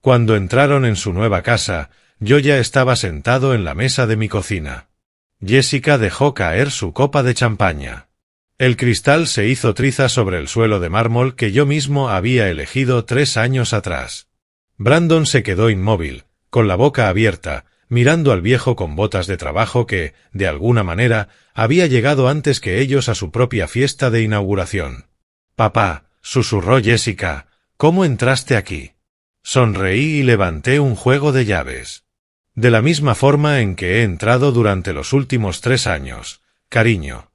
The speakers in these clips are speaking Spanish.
Cuando entraron en su nueva casa, yo ya estaba sentado en la mesa de mi cocina. Jessica dejó caer su copa de champaña. El cristal se hizo trizas sobre el suelo de mármol que yo mismo había elegido 3 años atrás. Brandon se quedó inmóvil, con la boca abierta, mirando al viejo con botas de trabajo que, de alguna manera, había llegado antes que ellos a su propia fiesta de inauguración. «Papá», susurró Jessica, «¿cómo entraste aquí?» Sonreí y levanté un juego de llaves. «De la misma forma en que he entrado durante los últimos 3 años, cariño.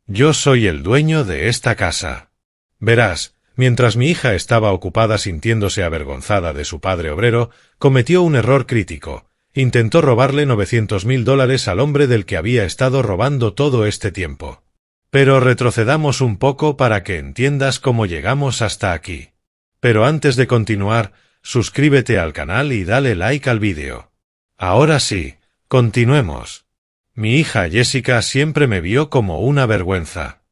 Yo soy el dueño de esta casa. Verás». Mientras mi hija estaba ocupada sintiéndose avergonzada de su padre obrero, cometió un error crítico. Intentó robarle $900.000 al hombre del que había estado robando todo este tiempo. Pero retrocedamos un poco para que entiendas cómo llegamos hasta aquí. Pero antes de continuar, suscríbete al canal y dale like al vídeo. Ahora sí, continuemos. Mi hija Jessica siempre me vio como una vergüenza.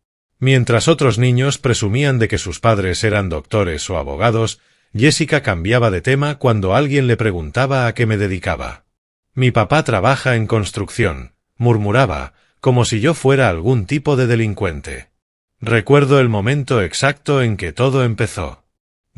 Mientras otros niños presumían de que sus padres eran doctores o abogados, Jessica cambiaba de tema cuando alguien le preguntaba a qué me dedicaba. «Mi papá trabaja en construcción», murmuraba, como si yo fuera algún tipo de delincuente. Recuerdo el momento exacto en que todo empezó.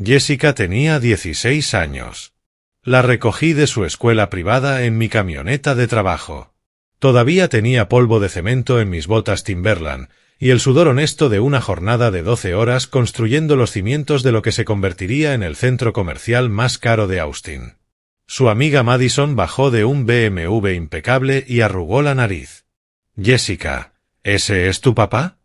Jessica tenía 16 años. La recogí de su escuela privada en mi camioneta de trabajo. Todavía tenía polvo de cemento en mis botas Timberland, y el sudor honesto de una jornada de 12 horas construyendo los cimientos de lo que se convertiría en el centro comercial más caro de Austin. Su amiga Madison bajó de un BMW impecable y arrugó la nariz. «Jessica, ¿ese es tu papá?»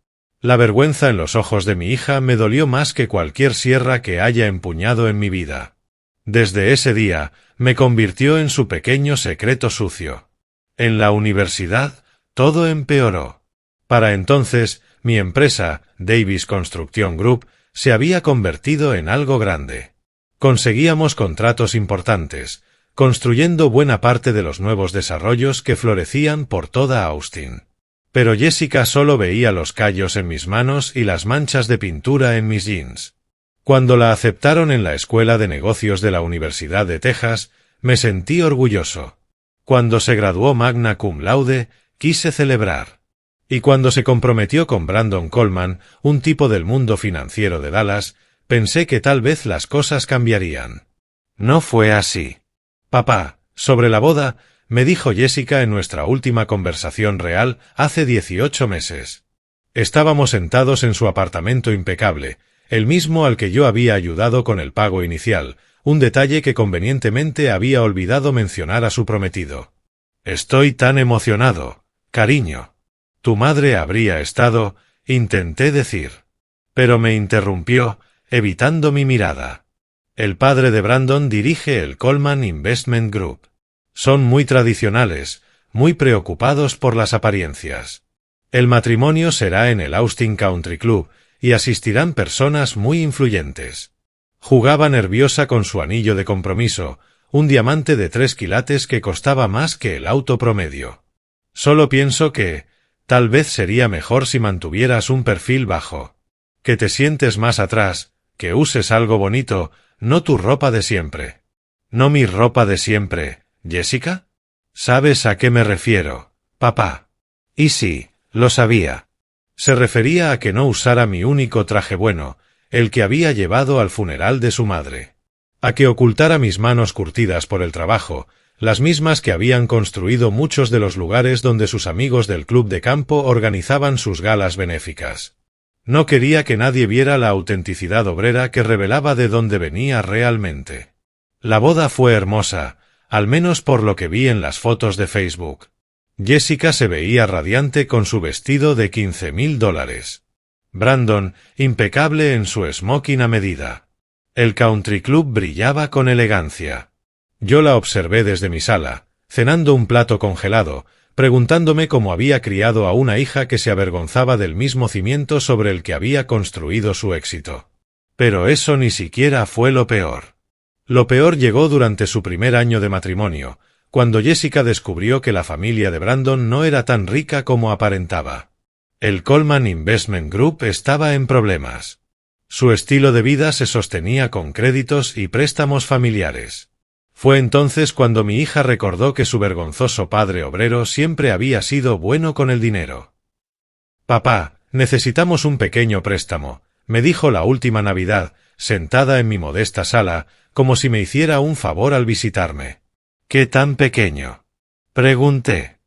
La vergüenza en los ojos de mi hija me dolió más que cualquier sierra que haya empuñado en mi vida. Desde ese día, me convirtió en su pequeño secreto sucio. En la universidad, todo empeoró. Para entonces, mi empresa, Davis Construction Group, se había convertido en algo grande. Conseguíamos contratos importantes, construyendo buena parte de los nuevos desarrollos que florecían por toda Austin. Pero Jessica solo veía los callos en mis manos y las manchas de pintura en mis jeans. Cuando la aceptaron en la Escuela de Negocios de la Universidad de Texas, me sentí orgulloso. Cuando se graduó magna cum laude, quise celebrar. Y cuando se comprometió con Brandon Coleman, un tipo del mundo financiero de Dallas, pensé que tal vez las cosas cambiarían. No fue así. «Papá, sobre la boda», me dijo Jessica en nuestra última conversación real hace 18 meses. Estábamos sentados en su apartamento impecable, el mismo al que yo había ayudado con el pago inicial, un detalle que convenientemente había olvidado mencionar a su prometido. «Estoy tan emocionado, cariño». «Tu madre habría estado», intenté decir. Pero me interrumpió, evitando mi mirada. «El padre de Brandon dirige el Coleman Investment Group. Son muy tradicionales, muy preocupados por las apariencias. El matrimonio será en el Austin Country Club, y asistirán personas muy influyentes». Jugaba nerviosa con su anillo de compromiso, un diamante de 3 quilates que costaba más que el auto promedio. «Solo pienso que tal vez sería mejor si mantuvieras un perfil bajo. Que te sientes más atrás, que uses algo bonito, no tu ropa de siempre». «¿No mi ropa de siempre, Jessica?» «¿Sabes a qué me refiero, papá?» Y sí, lo sabía. Se refería a que no usara mi único traje bueno, el que había llevado al funeral de su madre. A que ocultara mis manos curtidas por el trabajo, las mismas que habían construido muchos de los lugares donde sus amigos del club de campo organizaban sus galas benéficas. No quería que nadie viera la autenticidad obrera que revelaba de dónde venía realmente. La boda fue hermosa, al menos por lo que vi en las fotos de Facebook. Jessica se veía radiante con su vestido de $15.000. Brandon, impecable en su smoking a medida. El country club brillaba con elegancia. Yo la observé desde mi sala, cenando un plato congelado, preguntándome cómo había criado a una hija que se avergonzaba del mismo cimiento sobre el que había construido su éxito. Pero eso ni siquiera fue lo peor. Lo peor llegó durante su primer año de matrimonio, cuando Jessica descubrió que la familia de Brandon no era tan rica como aparentaba. El Coleman Investment Group estaba en problemas. Su estilo de vida se sostenía con créditos y préstamos familiares. Fue entonces cuando mi hija recordó que su vergonzoso padre obrero siempre había sido bueno con el dinero. «Papá, necesitamos un pequeño préstamo», me dijo la última Navidad, sentada en mi modesta sala, como si me hiciera un favor al visitarme. «¿Qué tan pequeño?», pregunté.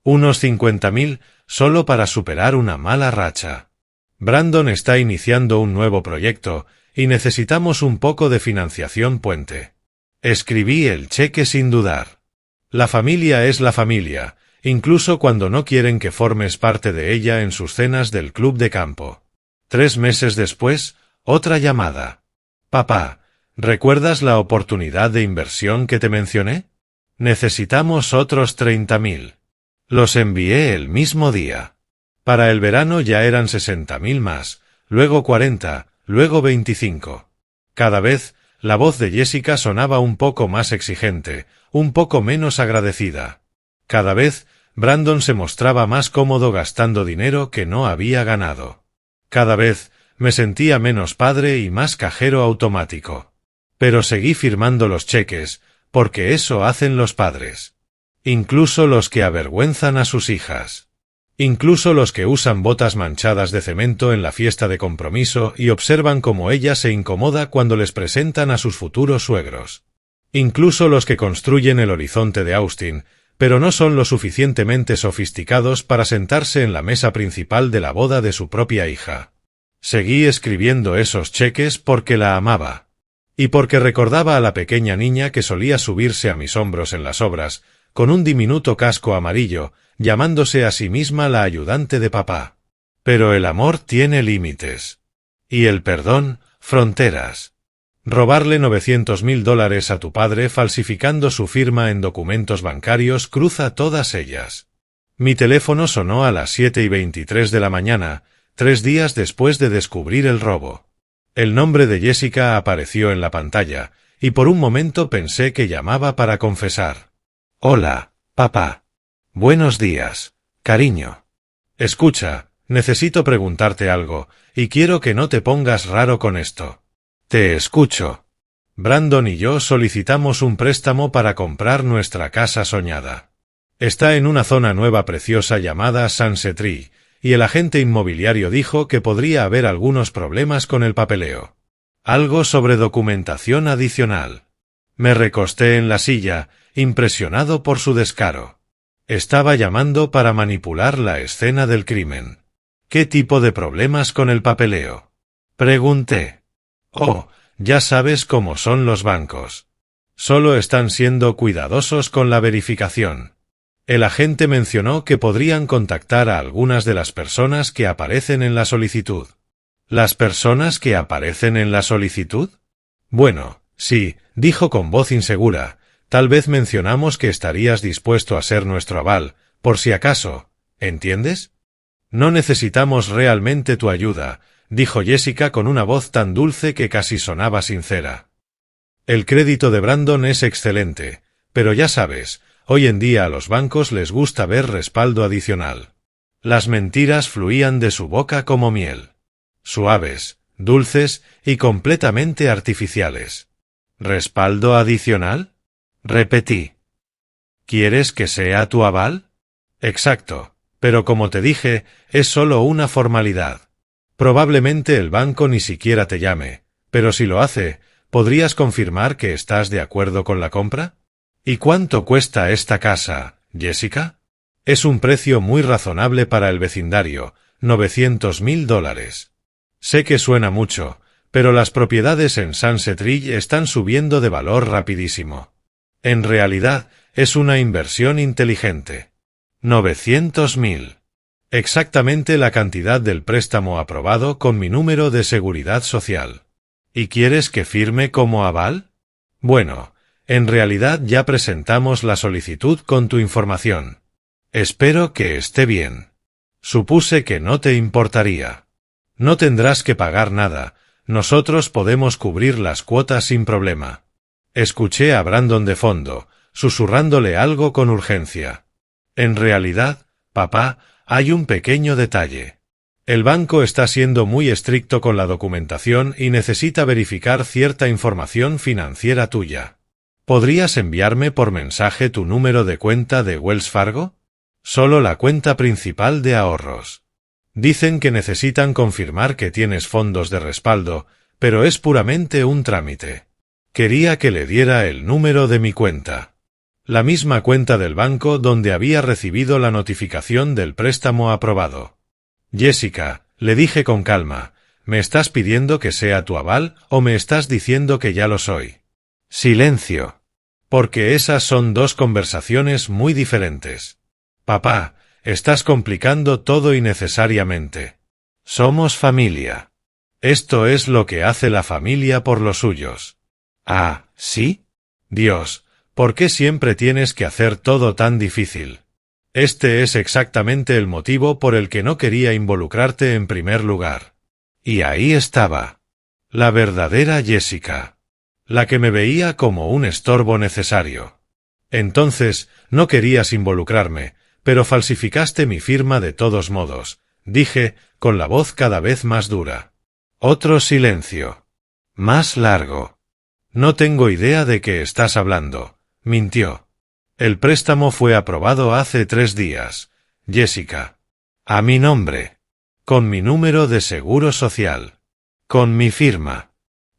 «Unos 50.000, solo para superar una mala racha. Brandon está iniciando un nuevo proyecto y necesitamos un poco de financiación puente». Escribí el cheque sin dudar. La familia es la familia, incluso cuando no quieren que formes parte de ella en sus cenas del club de campo. 3 meses después, otra llamada. «Papá, ¿recuerdas la oportunidad de inversión que te mencioné? Necesitamos otros 30.000. Los envié el mismo día. Para el verano ya eran 60.000 más, luego 40, luego 25. Cada vez, la voz de Jessica sonaba un poco más exigente, un poco menos agradecida. Cada vez, Brandon se mostraba más cómodo gastando dinero que no había ganado. Cada vez, me sentía menos padre y más cajero automático. Pero seguí firmando los cheques, porque eso hacen los padres. Incluso los que avergüenzan a sus hijas. Incluso los que usan botas manchadas de cemento en la fiesta de compromiso y observan cómo ella se incomoda cuando les presentan a sus futuros suegros. Incluso los que construyen el horizonte de Austin, pero no son lo suficientemente sofisticados para sentarse en la mesa principal de la boda de su propia hija. Seguí escribiendo esos cheques porque la amaba. Y porque recordaba a la pequeña niña que solía subirse a mis hombros en las obras, con un diminuto casco amarillo, llamándose a sí misma la ayudante de papá. Pero el amor tiene límites. Y el perdón, fronteras. Robarle $900.000 a tu padre falsificando su firma en documentos bancarios cruza todas ellas. Mi teléfono sonó a las 7:23 de la mañana, 3 días después de descubrir el robo. El nombre de Jessica apareció en la pantalla, y por un momento pensé que llamaba para confesar. «Hola, papá. Buenos días, cariño. Escucha, necesito preguntarte algo, y quiero que no te pongas raro con esto». «Te escucho». Brandon y yo solicitamos un préstamo para comprar nuestra casa soñada. Está en una zona nueva preciosa llamada Sunset Tree, y el agente inmobiliario dijo que podría haber algunos problemas con el papeleo. Algo sobre documentación adicional. Me recosté en la silla, impresionado por su descaro. Estaba llamando para manipular la escena del crimen. «¿Qué tipo de problemas con el papeleo?», pregunté. «Oh, ya sabes cómo son los bancos. Solo están siendo cuidadosos con la verificación». El agente mencionó que podrían contactar a algunas de las personas que aparecen en la solicitud. ¿Las personas que aparecen en la solicitud? Bueno, sí, dijo con voz insegura. Tal vez mencionamos que estarías dispuesto a ser nuestro aval, por si acaso, ¿entiendes? No necesitamos realmente tu ayuda, dijo Jessica con una voz tan dulce que casi sonaba sincera. El crédito de Brandon es excelente, pero ya sabes, hoy en día a los bancos les gusta ver respaldo adicional. Las mentiras fluían de su boca como miel. Suaves, dulces y completamente artificiales. ¿Respaldo adicional?, repetí. ¿Quieres que sea tu aval? Exacto, pero como te dije, es solo una formalidad. Probablemente el banco ni siquiera te llame, pero si lo hace, ¿podrías confirmar que estás de acuerdo con la compra? ¿Y cuánto cuesta esta casa, Jessica? Es un precio muy razonable para el vecindario, $900.000. Sé que suena mucho, pero las propiedades en Sunset Ridge están subiendo de valor rapidísimo. En realidad, es una inversión inteligente. 900.000. Exactamente la cantidad del préstamo aprobado con mi número de seguridad social. ¿Y quieres que firme como aval? Bueno, en realidad ya presentamos la solicitud con tu información. Espero que esté bien. Supuse que no te importaría. No tendrás que pagar nada, nosotros podemos cubrir las cuotas sin problema. Escuché a Brandon de fondo, susurrándole algo con urgencia. En realidad, papá, hay un pequeño detalle. El banco está siendo muy estricto con la documentación y necesita verificar cierta información financiera tuya. ¿Podrías enviarme por mensaje tu número de cuenta de Wells Fargo? Solo la cuenta principal de ahorros. Dicen que necesitan confirmar que tienes fondos de respaldo, pero es puramente un trámite. Quería que le diera el número de mi cuenta. La misma cuenta del banco donde había recibido la notificación del préstamo aprobado. Jessica, le dije con calma, ¿me estás pidiendo que sea tu aval o me estás diciendo que ya lo soy? Silencio. Porque esas son dos conversaciones muy diferentes. Papá, estás complicando todo innecesariamente. Somos familia. Esto es lo que hace la familia por los suyos. Ah, ¿sí? Dios, ¿por qué siempre tienes que hacer todo tan difícil? Este es exactamente el motivo por el que no quería involucrarte en primer lugar. Y ahí estaba. La verdadera Jessica. La que me veía como un estorbo necesario. Entonces, no querías involucrarme, pero falsificaste mi firma de todos modos, dije, con la voz cada vez más dura. Otro silencio. Más largo. No tengo idea de qué estás hablando, mintió. El préstamo fue aprobado hace 3 días, Jessica. A mi nombre. Con mi número de seguro social. Con mi firma.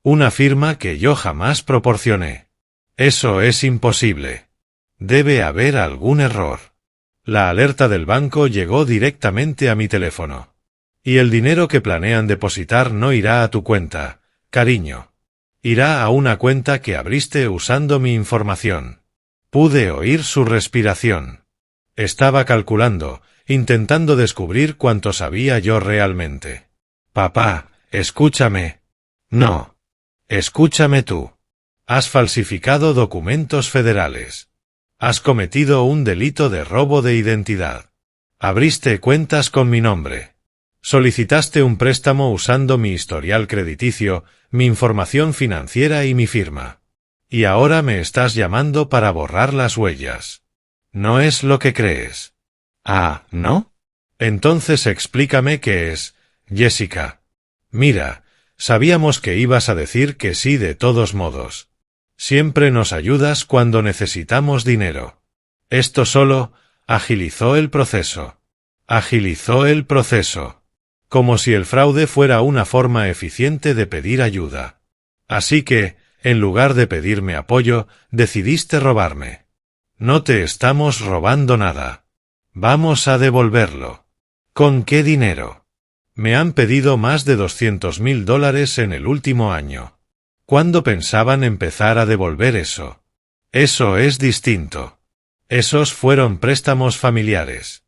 Una firma que yo jamás proporcioné. Eso es imposible. Debe haber algún error. La alerta del banco llegó directamente a mi teléfono. Y el dinero que planean depositar no irá a tu cuenta, cariño. Irá a una cuenta que abriste usando mi información. Pude oír su respiración. Estaba calculando, intentando descubrir cuánto sabía yo realmente. Papá, escúchame. No. Escúchame tú. Has falsificado documentos federales. Has cometido un delito de robo de identidad. Abriste cuentas con mi nombre. Solicitaste un préstamo usando mi historial crediticio, mi información financiera y mi firma. Y ahora me estás llamando para borrar las huellas. No es lo que crees. Ah, ¿no? Entonces explícame qué es, Jessica. Mira, sabíamos que ibas a decir que sí de todos modos. Siempre nos ayudas cuando necesitamos dinero. Esto solo agilizó el proceso. Agilizó el proceso. Como si el fraude fuera una forma eficiente de pedir ayuda. Así que, en lugar de pedirme apoyo, decidiste robarme. No te estamos robando nada. Vamos a devolverlo. ¿Con qué dinero? Me han pedido más de $200,000 en el último año. ¿Cuándo pensaban empezar a devolver eso? Eso es distinto. Esos fueron préstamos familiares.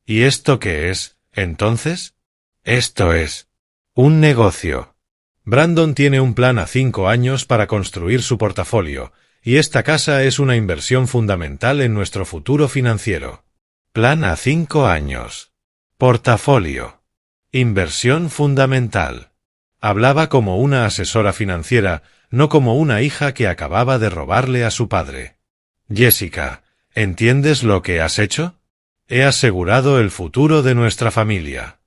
¿Y esto qué es, entonces? Esto es un negocio. Brandon tiene un plan a 5 años para construir su portafolio, y esta casa es una inversión fundamental en nuestro futuro financiero. Plan a 5 años. Portafolio. Inversión fundamental. Hablaba como una asesora financiera, no como una hija que acababa de robarle a su padre. Jessica, ¿entiendes lo que has hecho? He asegurado el futuro de nuestra familia.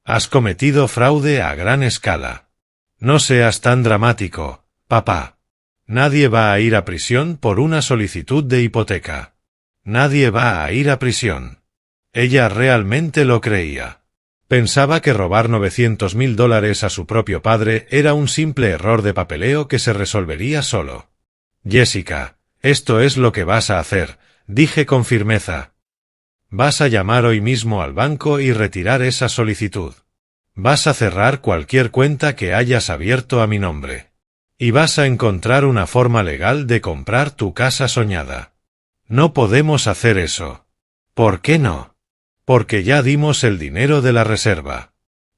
Has cometido fraude a gran escala. No seas tan dramático, papá. Nadie va a ir a prisión por una solicitud de hipoteca. Nadie va a ir a prisión. Ella realmente lo creía. Pensaba que robar $900,000 a su propio padre era un simple error de papeleo que se resolvería solo. Jessica, esto es lo que vas a hacer, dije con firmeza. Vas a llamar hoy mismo al banco y retirar esa solicitud. Vas a cerrar cualquier cuenta que hayas abierto a mi nombre. Y vas a encontrar una forma legal de comprar tu casa soñada. No podemos hacer eso. ¿Por qué no? Porque ya dimos el dinero de la reserva.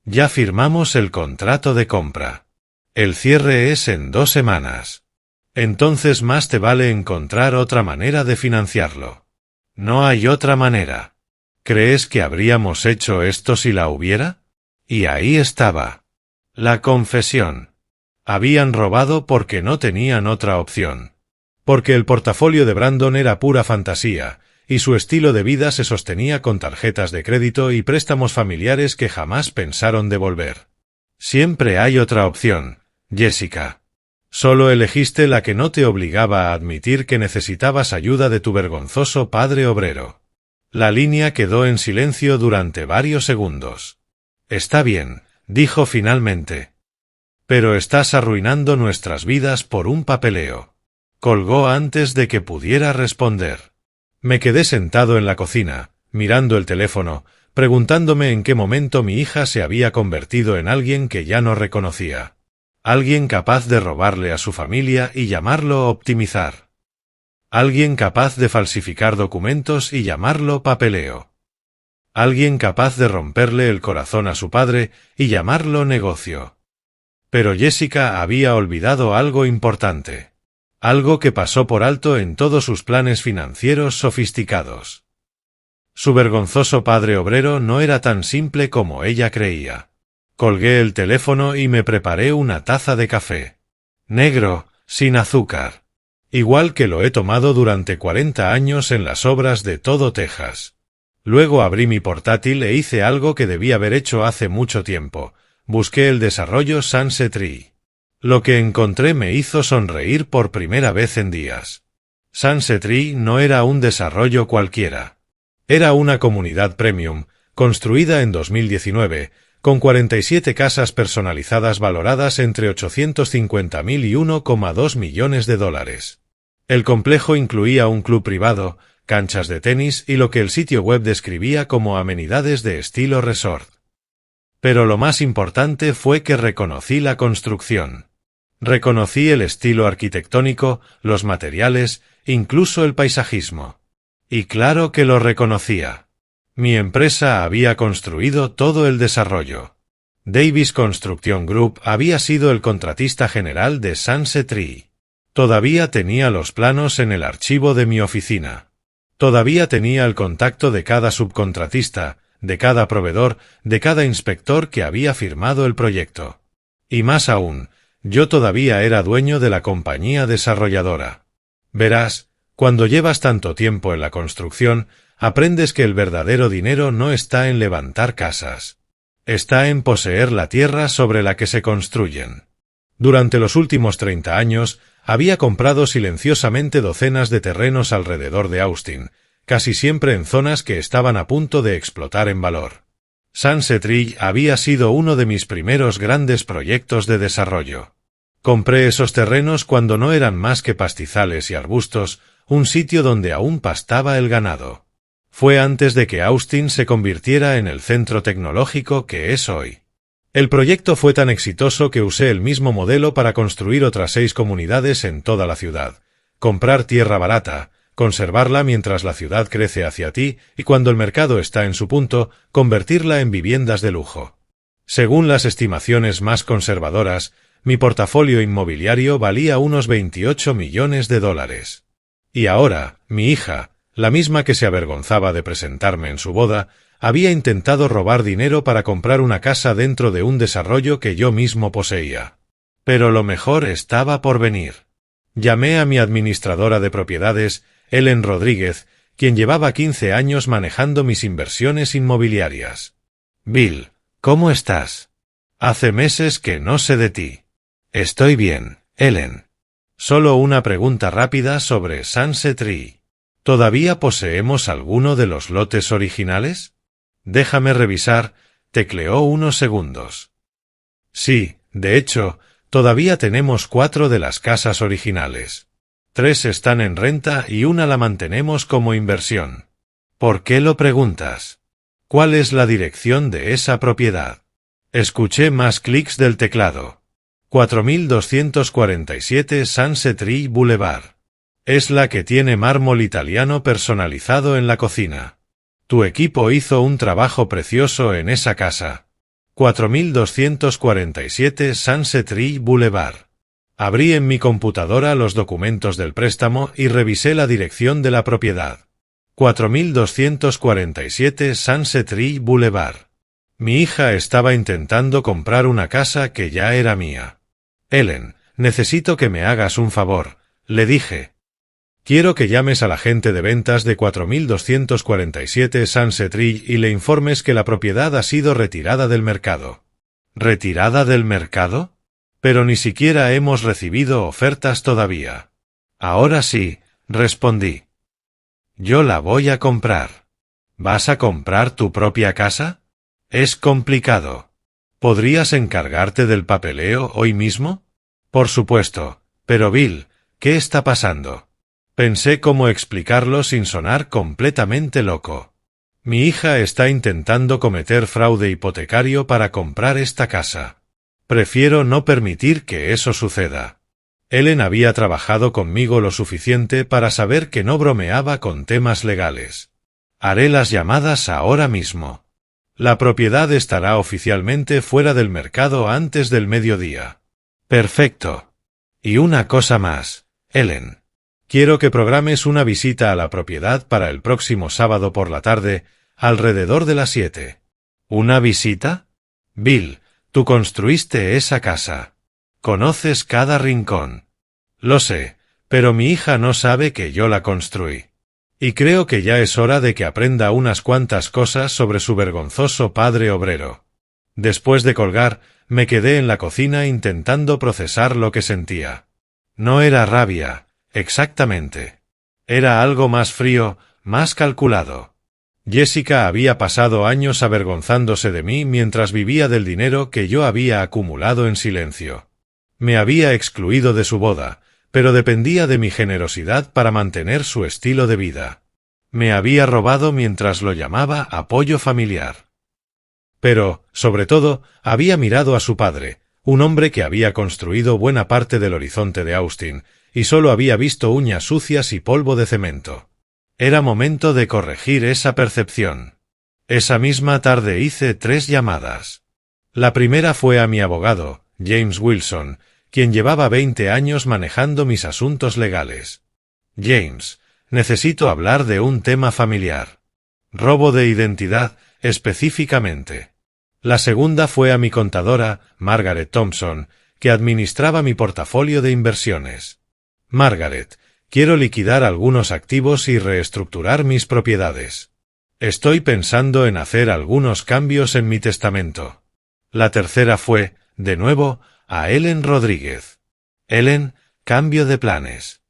Ya firmamos el contrato de compra. El cierre es en 2 semanas. Entonces más te vale encontrar otra manera de financiarlo. No hay otra manera. ¿Crees que habríamos hecho esto si la hubiera? Y ahí estaba. La confesión. Habían robado porque no tenían otra opción. Porque el portafolio de Brandon era pura fantasía, y su estilo de vida se sostenía con tarjetas de crédito y préstamos familiares que jamás pensaron devolver. Siempre hay otra opción, Jessica. Solo elegiste la que no te obligaba a admitir que necesitabas ayuda de tu vergonzoso padre obrero. La línea quedó en silencio durante varios segundos. Está bien, dijo finalmente. Pero estás arruinando nuestras vidas por un papeleo. Colgó antes de que pudiera responder. Me quedé sentado en la cocina, mirando el teléfono, preguntándome en qué momento mi hija se había convertido en alguien que ya no reconocía. Alguien capaz de robarle a su familia y llamarlo optimizar. Alguien capaz de falsificar documentos y llamarlo papeleo. Alguien capaz de romperle el corazón a su padre y llamarlo negocio. Pero Jessica había olvidado algo importante. Algo que pasó por alto en todos sus planes financieros sofisticados. Su vergonzoso padre obrero no era tan simple como ella creía. Colgué el teléfono y me preparé una taza de café. Negro, sin azúcar. Igual que lo he tomado durante 40 años en las obras de todo Texas. Luego abrí mi portátil e hice algo que debí haber hecho hace mucho tiempo. Busqué el desarrollo Sunset Tree. Lo que encontré me hizo sonreír por primera vez en días. Sunset Tree no era un desarrollo cualquiera. Era una comunidad premium, construida en 2019, con 47 casas personalizadas valoradas entre $850.000 y $1,2 millones. El complejo incluía un club privado, canchas de tenis y lo que el sitio web describía como amenidades de estilo resort. Pero lo más importante fue que reconocí la construcción. Reconocí el estilo arquitectónico, los materiales, incluso el paisajismo. Y claro que lo reconocía. Mi empresa había construido todo el desarrollo. Davis Construction Group había sido el contratista general de Sunset Tree. Todavía tenía los planos en el archivo de mi oficina. Todavía tenía el contacto de cada subcontratista, de cada proveedor, de cada inspector que había firmado el proyecto. Y más aún, yo todavía era dueño de la compañía desarrolladora. Verás, cuando llevas tanto tiempo en la construcción, aprendes que el verdadero dinero no está en levantar casas. Está en poseer la tierra sobre la que se construyen. Durante los últimos 30 años, había comprado silenciosamente docenas de terrenos alrededor de Austin, casi siempre en zonas que estaban a punto de explotar en valor. Sunset Tree había sido uno de mis primeros grandes proyectos de desarrollo. Compré esos terrenos cuando no eran más que pastizales y arbustos, un sitio donde aún pastaba el ganado. Fue antes de que Austin se convirtiera en el centro tecnológico que es hoy. El proyecto fue tan exitoso que usé el mismo modelo para construir otras 6 comunidades en toda la ciudad. Comprar tierra barata, conservarla mientras la ciudad crece hacia ti y cuando el mercado está en su punto, convertirla en viviendas de lujo. Según las estimaciones más conservadoras, mi portafolio inmobiliario valía unos $28 millones. Y ahora, mi hija, la misma que se avergonzaba de presentarme en su boda, había intentado robar dinero para comprar una casa dentro de un desarrollo que yo mismo poseía. Pero lo mejor estaba por venir. Llamé a mi administradora de propiedades, Ellen Rodríguez, quien llevaba 15 años manejando mis inversiones inmobiliarias. Bill, ¿cómo estás? Hace meses que no sé de ti. Estoy bien, Ellen. Solo una pregunta rápida sobre Sunset Tree. ¿Todavía poseemos alguno de los lotes originales? Déjame revisar, tecleó unos segundos. Sí, de hecho, todavía tenemos 4 de las casas originales. 3 están en renta y una la mantenemos como inversión. ¿Por qué lo preguntas? ¿Cuál es la dirección de esa propiedad? Escuché más clics del teclado. 4247 Sunset Tree Boulevard. Es la que tiene mármol italiano personalizado en la cocina. Tu equipo hizo un trabajo precioso en esa casa. 4247 Sunset Tree Boulevard. Abrí en mi computadora los documentos del préstamo y revisé la dirección de la propiedad. 4247 Sunset Tree Boulevard. Mi hija estaba intentando comprar una casa que ya era mía. Ellen, necesito que me hagas un favor, le dije. Quiero que llames al agente de ventas de 4247 Sunset Tree y le informes que la propiedad ha sido retirada del mercado. ¿Retirada del mercado? Pero ni siquiera hemos recibido ofertas todavía. Ahora sí, respondí. Yo la voy a comprar. ¿Vas a comprar tu propia casa? Es complicado. ¿Podrías encargarte del papeleo hoy mismo? Por supuesto. Pero Bill, ¿qué está pasando? Pensé cómo explicarlo sin sonar completamente loco. Mi hija está intentando cometer fraude hipotecario para comprar esta casa. Prefiero no permitir que eso suceda. Ellen había trabajado conmigo lo suficiente para saber que no bromeaba con temas legales. Haré las llamadas ahora mismo. La propiedad estará oficialmente fuera del mercado antes del mediodía. Perfecto. Y una cosa más, Ellen. Quiero que programes una visita a la propiedad para el próximo sábado por la tarde, alrededor de las 7. ¿Una visita? Bill, tú construiste esa casa. Conoces cada rincón. Lo sé, pero mi hija no sabe que yo la construí. Y creo que ya es hora de que aprenda unas cuantas cosas sobre su vergonzoso padre obrero. Después de colgar, me quedé en la cocina intentando procesar lo que sentía. No era rabia, exactamente. Era algo más frío, más calculado. Jessica había pasado años avergonzándose de mí mientras vivía del dinero que yo había acumulado en silencio. Me había excluido de su boda, pero dependía de mi generosidad para mantener su estilo de vida. Me había robado mientras lo llamaba apoyo familiar. Pero, sobre todo, había mirado a su padre, un hombre que había construido buena parte del horizonte de Austin, y solo había visto uñas sucias y polvo de cemento. Era momento de corregir esa percepción. Esa misma tarde hice 3 llamadas. La primera fue a mi abogado, James Wilson, quien llevaba 20 años manejando mis asuntos legales. James, necesito hablar de un tema familiar. Robo de identidad, específicamente. La segunda fue a mi contadora, Margaret Thompson, que administraba mi portafolio de inversiones. Margaret, quiero liquidar algunos activos y reestructurar mis propiedades. Estoy pensando en hacer algunos cambios en mi testamento. La tercera fue, de nuevo, a Ellen Rodríguez. Ellen, cambio de planes.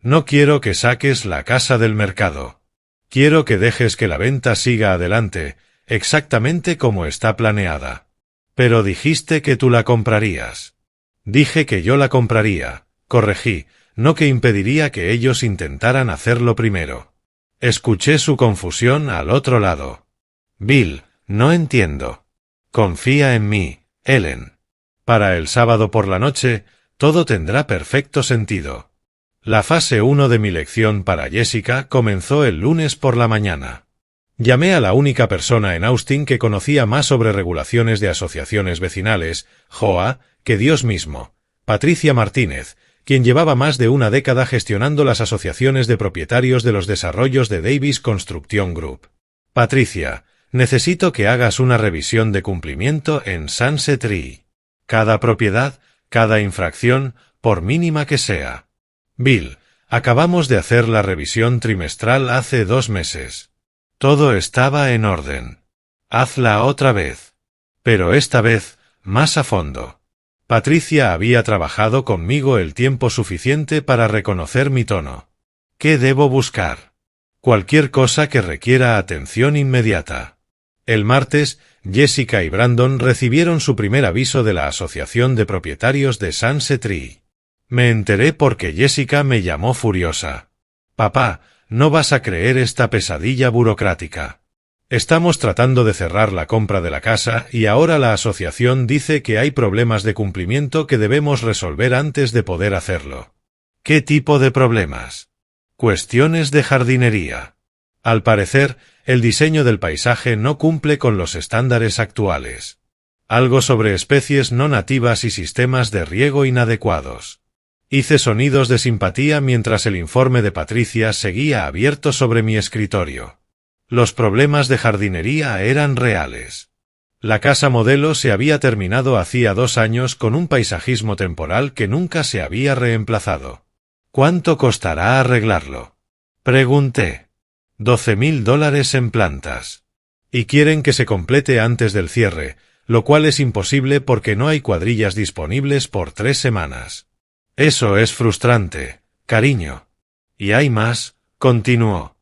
No quiero que saques la casa del mercado. Quiero que dejes que la venta siga adelante, exactamente como está planeada. Pero dijiste que tú la comprarías. Dije que yo la compraría, corregí, no que impediría que ellos intentaran hacerlo primero. Escuché su confusión al otro lado. Bill, no entiendo. Confía en mí, Ellen. Para el sábado por la noche, todo tendrá perfecto sentido. La fase 1 de mi lección para Jessica comenzó el lunes por la mañana. Llamé a la única persona en Austin que conocía más sobre regulaciones de asociaciones vecinales, JOA, que Dios mismo, Patricia Martínez, quien llevaba más de una década gestionando las asociaciones de propietarios de los desarrollos de Davis Construction Group. Patricia, necesito que hagas una revisión de cumplimiento en Sunset Tree. Cada propiedad, cada infracción, por mínima que sea. Bill, acabamos de hacer la revisión trimestral hace 2 meses. Todo estaba en orden. Hazla otra vez. Pero esta vez, más a fondo. Patricia había trabajado conmigo el tiempo suficiente para reconocer mi tono. ¿Qué debo buscar? Cualquier cosa que requiera atención inmediata. El martes, Jessica y Brandon recibieron su primer aviso de la Asociación de Propietarios de Sunset Tree. Me enteré porque Jessica me llamó furiosa. Papá, no vas a creer esta pesadilla burocrática. Estamos tratando de cerrar la compra de la casa y ahora la asociación dice que hay problemas de cumplimiento que debemos resolver antes de poder hacerlo. ¿Qué tipo de problemas? Cuestiones de jardinería. Al parecer, el diseño del paisaje no cumple con los estándares actuales. Algo sobre especies no nativas y sistemas de riego inadecuados. Hice sonidos de simpatía mientras el informe de Patricia seguía abierto sobre mi escritorio. Los problemas de jardinería eran reales. La casa modelo se había terminado hacía 2 años con un paisajismo temporal que nunca se había reemplazado. ¿Cuánto costará arreglarlo? Pregunté. $12,000 en plantas. Y quieren que se complete antes del cierre, lo cual es imposible porque no hay cuadrillas disponibles por 3 semanas. Eso es frustrante, cariño. Y hay más, continuó.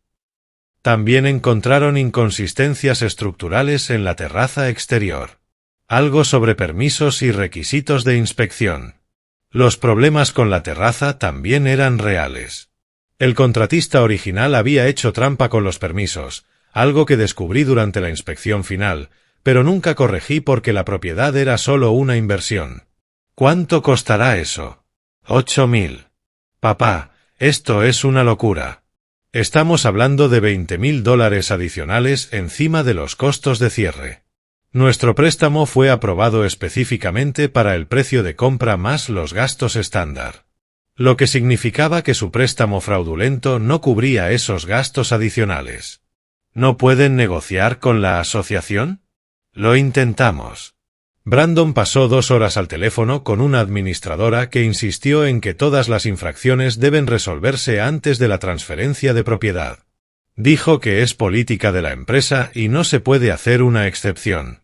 También encontraron inconsistencias estructurales en la terraza exterior. Algo sobre permisos y requisitos de inspección. Los problemas con la terraza también eran reales. El contratista original había hecho trampa con los permisos, algo que descubrí durante la inspección final, pero nunca corregí porque la propiedad era solo una inversión. ¿Cuánto costará eso? 8.000. Papá, esto es una locura. Estamos hablando de $20.000 adicionales encima de los costos de cierre. Nuestro préstamo fue aprobado específicamente para el precio de compra más los gastos estándar. Lo que significaba que su préstamo fraudulento no cubría esos gastos adicionales. ¿No pueden negociar con la asociación? Lo intentamos. Brandon pasó 2 horas al teléfono con una administradora que insistió en que todas las infracciones deben resolverse antes de la transferencia de propiedad. Dijo que es política de la empresa y no se puede hacer una excepción.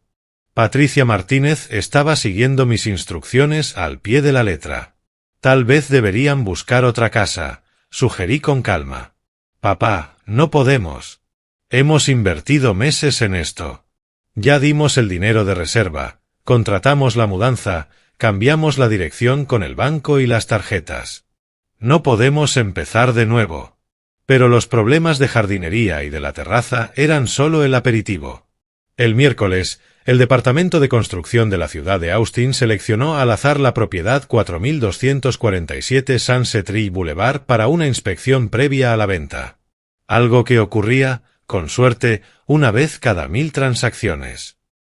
Patricia Martínez estaba siguiendo mis instrucciones al pie de la letra. Tal vez deberían buscar otra casa, sugerí con calma. Papá, no podemos. Hemos invertido meses en esto. Ya dimos el dinero de reserva, contratamos la mudanza, cambiamos la dirección con el banco y las tarjetas. No podemos empezar de nuevo. Pero los problemas de jardinería y de la terraza eran solo el aperitivo. El miércoles, el Departamento de Construcción de la ciudad de Austin seleccionó al azar la propiedad 4247 Sunset Tree Boulevard para una inspección previa a la venta. Algo que ocurría, con suerte, una vez cada 1000 transacciones.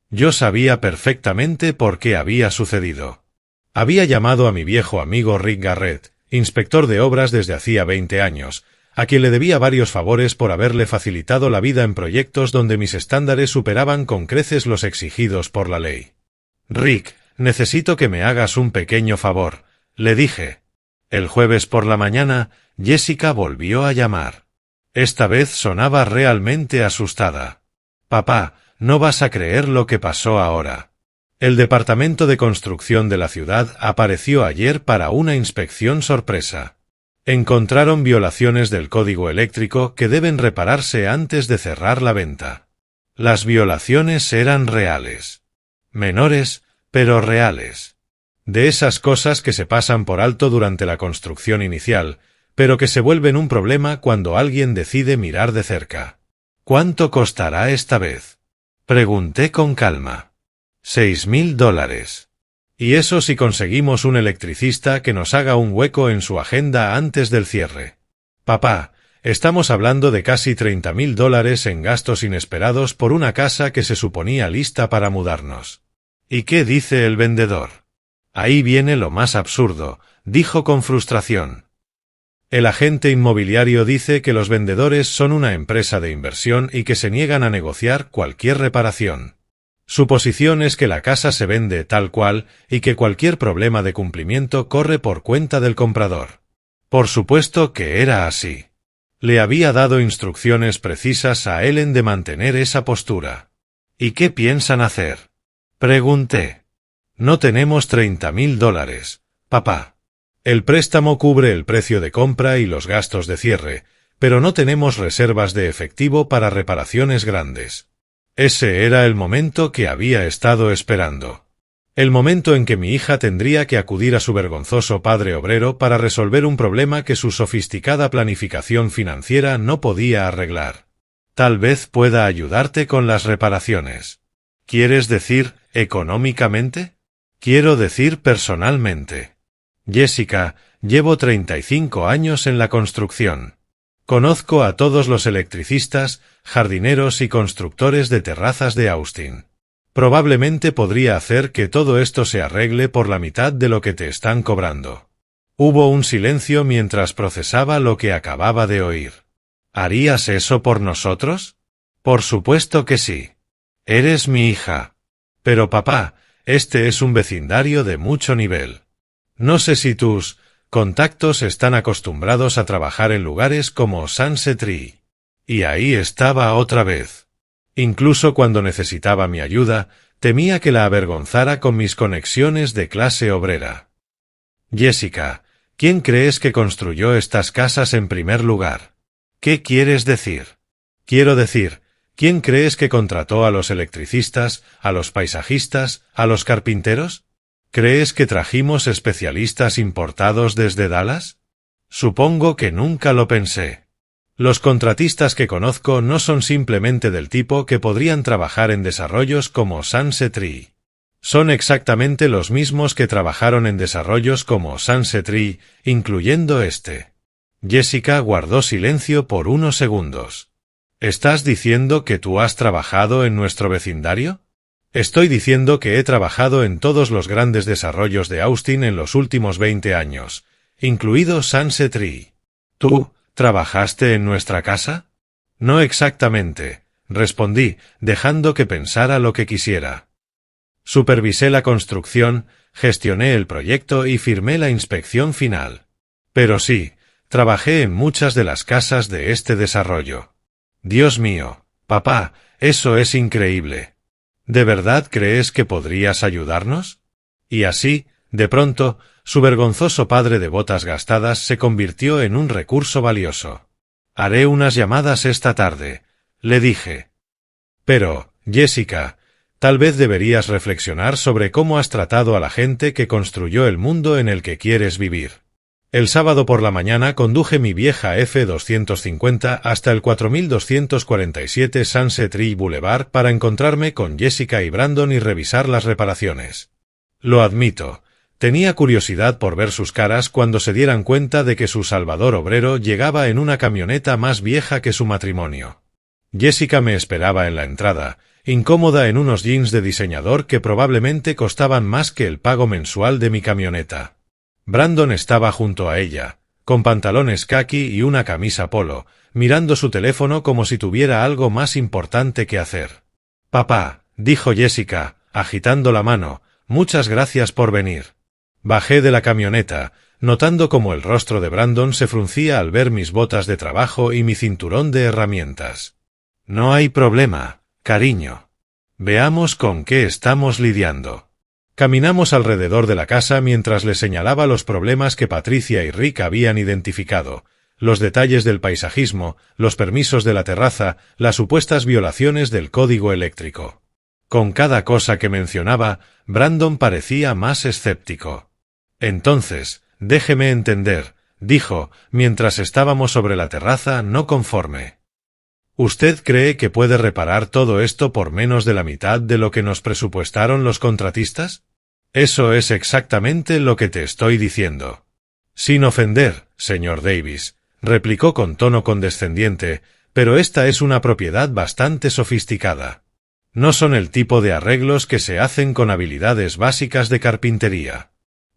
Yo sabía perfectamente por qué había sucedido. Había llamado a mi viejo amigo Rick Garrett, inspector de obras desde hacía 20 años, a quien le debía varios favores por haberle facilitado la vida en proyectos donde mis estándares superaban con creces los exigidos por la ley. Rick, necesito que me hagas un pequeño favor, le dije. El jueves por la mañana, Jessica volvió a llamar. Esta vez sonaba realmente asustada. Papá, no vas a creer lo que pasó ahora. El Departamento de Construcción de la ciudad apareció ayer para una inspección sorpresa. Encontraron violaciones del código eléctrico que deben repararse antes de cerrar la venta. Las violaciones eran reales. Menores, pero reales. De esas cosas que se pasan por alto durante la construcción inicial, pero que se vuelven un problema cuando alguien decide mirar de cerca. ¿Cuánto costará esta vez? Pregunté con calma. $6.000. Y eso si conseguimos un electricista que nos haga un hueco en su agenda antes del cierre. Papá, estamos hablando de casi $30.000 en gastos inesperados por una casa que se suponía lista para mudarnos. ¿Y qué dice el vendedor? Ahí viene lo más absurdo, dijo con frustración. El agente inmobiliario dice que los vendedores son una empresa de inversión y que se niegan a negociar cualquier reparación. Su posición es que la casa se vende tal cual y que cualquier problema de cumplimiento corre por cuenta del comprador. Por supuesto que era así. Le había dado instrucciones precisas a Ellen de mantener esa postura. ¿Y qué piensan hacer? Pregunté. No tenemos $30.000, papá. El préstamo cubre el precio de compra y los gastos de cierre, pero no tenemos reservas de efectivo para reparaciones grandes. Ese era el momento que había estado esperando. El momento en que mi hija tendría que acudir a su vergonzoso padre obrero para resolver un problema que su sofisticada planificación financiera no podía arreglar. Tal vez pueda ayudarte con las reparaciones. ¿Quieres decir económicamente? Quiero decir personalmente. Jessica, llevo 35 años en la construcción. Conozco a todos los electricistas, jardineros y constructores de terrazas de Austin. Probablemente podría hacer que todo esto se arregle por la mitad de lo que te están cobrando. Hubo un silencio mientras procesaba lo que acababa de oír. ¿Harías eso por nosotros? Por supuesto que sí. Eres mi hija. Pero papá, este es un vecindario de mucho nivel. No sé si tus contactos están acostumbrados a trabajar en lugares como Sunset Tree. Y ahí estaba otra vez. Incluso cuando necesitaba mi ayuda, temía que la avergonzara con mis conexiones de clase obrera. Jessica, ¿quién crees que construyó estas casas en primer lugar? ¿Qué quieres decir? Quiero decir, ¿quién crees que contrató a los electricistas, a los paisajistas, a los carpinteros? ¿Crees que trajimos especialistas importados desde Dallas? Supongo que nunca lo pensé. Los contratistas que conozco no son simplemente del tipo que podrían trabajar en desarrollos como Sunset Tree. Son exactamente los mismos que trabajaron en desarrollos como Sunset Tree, incluyendo este. Jessica guardó silencio por unos segundos. ¿Estás diciendo que tú has trabajado en nuestro vecindario? Estoy diciendo que he trabajado en todos los grandes desarrollos de Austin en los últimos 20 años, incluido Sunset Tree. ¿Tú trabajaste en nuestra casa? No exactamente, respondí, dejando que pensara lo que quisiera. Supervisé la construcción, gestioné el proyecto y firmé la inspección final. Pero sí, trabajé en muchas de las casas de este desarrollo. Dios mío, papá, eso es increíble. ¿De verdad crees que podrías ayudarnos? Y así, de pronto, su vergonzoso padre de botas gastadas se convirtió en un recurso valioso. Haré unas llamadas esta tarde, le dije. Pero, Jessica, tal vez deberías reflexionar sobre cómo has tratado a la gente que construyó el mundo en el que quieres vivir. El sábado por la mañana conduje mi vieja F-250 hasta el 4247 Sunset Tree Boulevard para encontrarme con Jessica y Brandon y revisar las reparaciones. Lo admito, tenía curiosidad por ver sus caras cuando se dieran cuenta de que su salvador obrero llegaba en una camioneta más vieja que su matrimonio. Jessica me esperaba en la entrada, incómoda en unos jeans de diseñador que probablemente costaban más que el pago mensual de mi camioneta. Brandon estaba junto a ella, con pantalones caqui y una camisa polo, mirando su teléfono como si tuviera algo más importante que hacer. «Papá», dijo Jessica, agitando la mano, «muchas gracias por venir». Bajé de la camioneta, notando cómo el rostro de Brandon se fruncía al ver mis botas de trabajo y mi cinturón de herramientas. «No hay problema, cariño. Veamos con qué estamos lidiando». Caminamos alrededor de la casa mientras le señalaba los problemas que Patricia y Rick habían identificado, los detalles del paisajismo, los permisos de la terraza, las supuestas violaciones del código eléctrico. Con cada cosa que mencionaba, Brandon parecía más escéptico. «Entonces, déjeme entender», dijo, mientras estábamos sobre la terraza no conforme. ¿Usted cree que puede reparar todo esto por menos de la mitad de lo que nos presupuestaron los contratistas? Eso es exactamente lo que te estoy diciendo. Sin ofender, señor Davis, replicó con tono condescendiente, pero esta es una propiedad bastante sofisticada. No son el tipo de arreglos que se hacen con habilidades básicas de carpintería.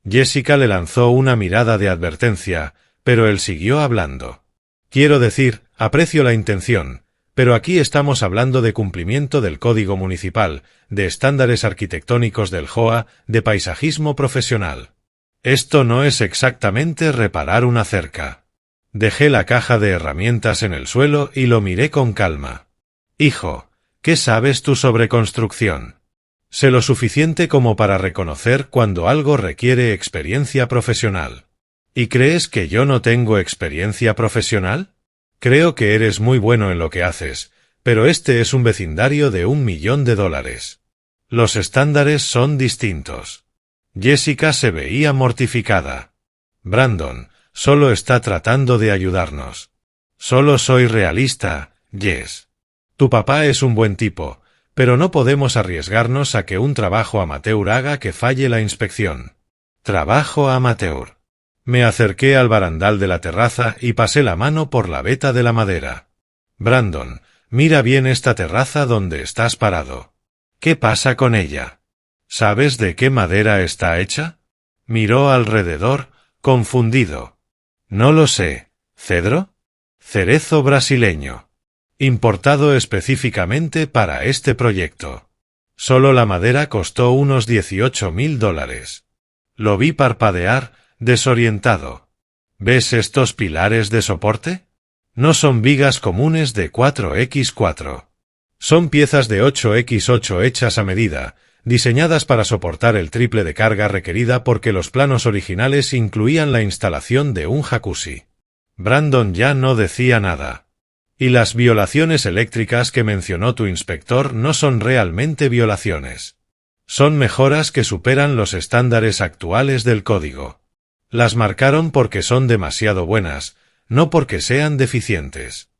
Jessica le lanzó una mirada de advertencia, pero él siguió hablando. Quiero decir, aprecio la intención, pero aquí estamos hablando de cumplimiento del Código Municipal, de estándares arquitectónicos del JOA, de paisajismo profesional. Esto no es exactamente reparar una cerca. Dejé la caja de herramientas en el suelo y lo miré con calma. Hijo, ¿qué sabes tú sobre construcción? Sé lo suficiente como para reconocer cuando algo requiere experiencia profesional. ¿Y crees que yo no tengo experiencia profesional? Creo que eres muy bueno en lo que haces, pero este es un vecindario de $1 millón. Los estándares son distintos. Jessica se veía mortificada. Brandon, solo está tratando de ayudarnos. Solo soy realista, Jess. Tu papá es un buen tipo, pero no podemos arriesgarnos a que un trabajo amateur haga que falle la inspección. Trabajo amateur. Me acerqué al barandal de la terraza y pasé la mano por la veta de la madera. Brandon, mira bien esta terraza donde estás parado. ¿Qué pasa con ella? ¿Sabes de qué madera está hecha? Miró alrededor, confundido. No lo sé. ¿Cedro? Cerezo brasileño. Importado específicamente para este proyecto. Solo la madera costó unos $18,000. Lo vi parpadear, desorientado. ¿Ves estos pilares de soporte? No son vigas comunes de 4x4. Son piezas de 8x8 hechas a medida, diseñadas para soportar el triple de carga requerida porque los planos originales incluían la instalación de un jacuzzi. Brandon ya no decía nada. Y las violaciones eléctricas que mencionó tu inspector no son realmente violaciones. Son mejoras que superan los estándares actuales del código. Las marcaron porque son demasiado buenas, no porque sean deficientes.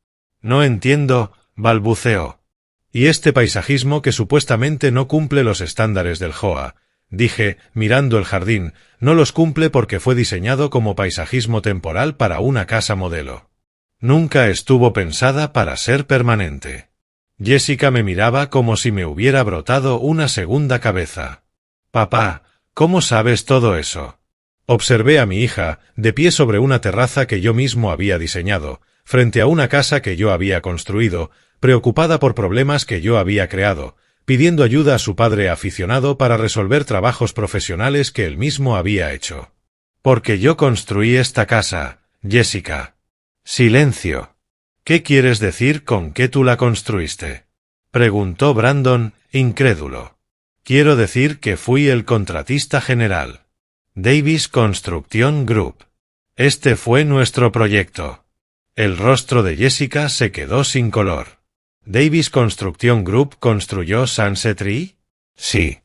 No entiendo, balbuceó. Y este paisajismo que supuestamente no cumple los estándares del JOA, dije, mirando el jardín, no los cumple porque fue diseñado como paisajismo temporal para una casa modelo. Nunca estuvo pensada para ser permanente. Jessica me miraba como si me hubiera brotado una segunda cabeza. Papá, ¿cómo sabes todo eso? Observé a mi hija, de pie sobre una terraza que yo mismo había diseñado, frente a una casa que yo había construido, preocupada por problemas que yo había creado, pidiendo ayuda a su padre aficionado para resolver trabajos profesionales que él mismo había hecho. Porque yo construí esta casa, Jessica. Silencio. ¿Qué quieres decir con que tú la construiste? Preguntó Brandon, incrédulo. Quiero decir que fui el contratista general. Davis Construction Group. Este fue nuestro proyecto. El rostro de Jessica se quedó sin color. ¿Davis Construction Group construyó Sunset Tree? Sí.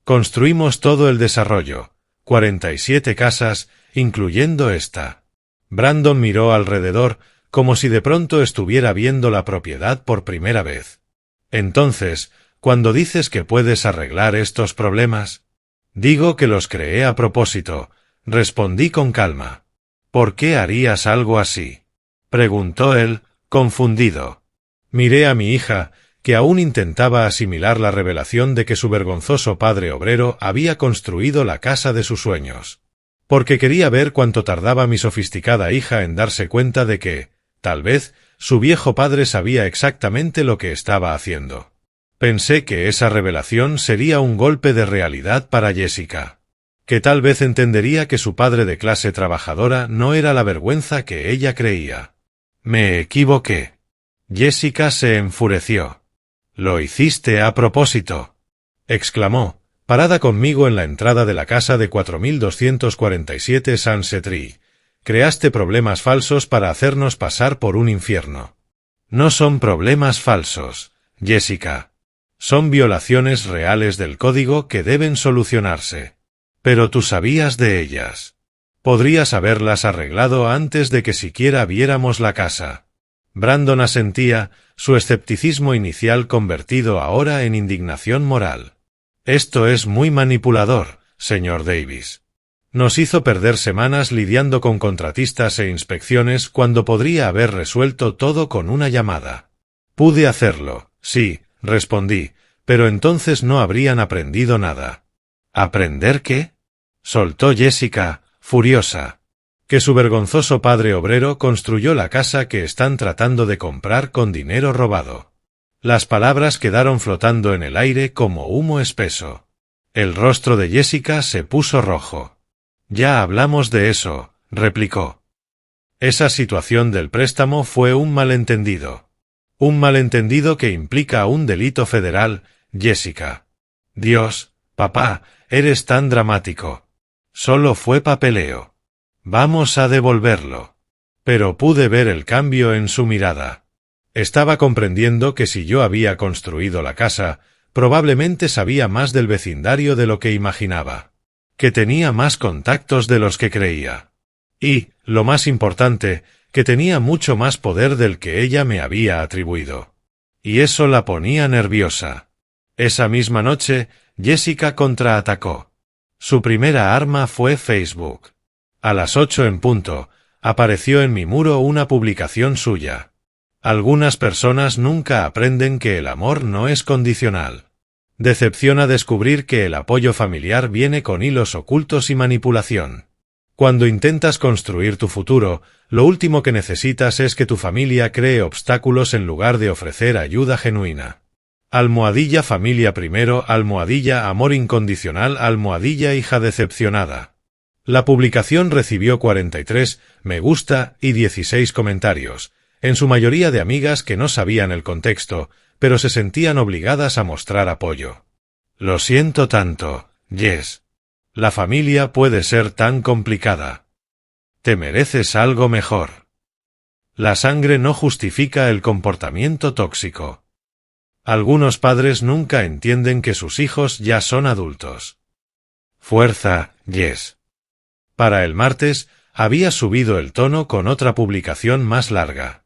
Construimos todo el desarrollo, 47 casas, incluyendo esta. Brandon miró alrededor, como si de pronto estuviera viendo la propiedad por primera vez. Entonces, cuando dices que puedes arreglar estos problemas, digo que los creé a propósito, respondí con calma. ¿Por qué harías algo así? Preguntó él, confundido. Miré a mi hija, que aún intentaba asimilar la revelación de que su vergonzoso padre obrero había construido la casa de sus sueños. Porque quería ver cuánto tardaba mi sofisticada hija en darse cuenta de que, tal vez, su viejo padre sabía exactamente lo que estaba haciendo. Pensé que esa revelación sería un golpe de realidad para Jessica. Que tal vez entendería que su padre de clase trabajadora no era la vergüenza que ella creía. Me equivoqué. Jessica se enfureció. «Lo hiciste a propósito», exclamó, parada conmigo en la entrada de la casa de 4247 Sunset Tree. Creaste problemas falsos para hacernos pasar por un infierno. No son problemas falsos, Jessica. Son violaciones reales del código que deben solucionarse. Pero tú sabías de ellas. Podrías haberlas arreglado antes de que siquiera viéramos la casa. Brandon asentía, su escepticismo inicial convertido ahora en indignación moral. Esto es muy manipulador, señor Davis. Nos hizo perder semanas lidiando con contratistas e inspecciones cuando podría haber resuelto todo con una llamada. Pude hacerlo, sí, respondí, pero entonces no habrían aprendido nada. ¿Aprender qué? Soltó Jessica, furiosa. Que su vergonzoso padre obrero construyó la casa que están tratando de comprar con dinero robado. Las palabras quedaron flotando en el aire como humo espeso. El rostro de Jessica se puso rojo. Ya hablamos de eso, replicó. Esa situación del préstamo fue un malentendido. Un malentendido que implica un delito federal, Jessica. Dios, papá, eres tan dramático. Solo fue papeleo. Vamos a devolverlo. Pero pude ver el cambio en su mirada. Estaba comprendiendo que si yo había construido la casa, probablemente sabía más del vecindario de lo que imaginaba. Que tenía más contactos de los que creía. Y, lo más importante, que tenía mucho más poder del que ella me había atribuido. Y eso la ponía nerviosa. Esa misma noche, Jessica contraatacó. Su primera arma fue Facebook. A las 8 en punto, apareció en mi muro una publicación suya. Algunas personas nunca aprenden que el amor no es condicional. Decepciona descubrir que el apoyo familiar viene con hilos ocultos y manipulación. Cuando intentas construir tu futuro, lo último que necesitas es que tu familia cree obstáculos en lugar de ofrecer ayuda genuina. Almohadilla familia primero, almohadilla amor incondicional, almohadilla hija decepcionada. La publicación recibió 43 me gusta y 16 comentarios, en su mayoría de amigas que no sabían el contexto, pero se sentían obligadas a mostrar apoyo. Lo siento tanto, Jess. La familia puede ser tan complicada. Te mereces algo mejor. La sangre no justifica el comportamiento tóxico. Algunos padres nunca entienden que sus hijos ya son adultos. Fuerza, Jess. Para el martes, había subido el tono con otra publicación más larga.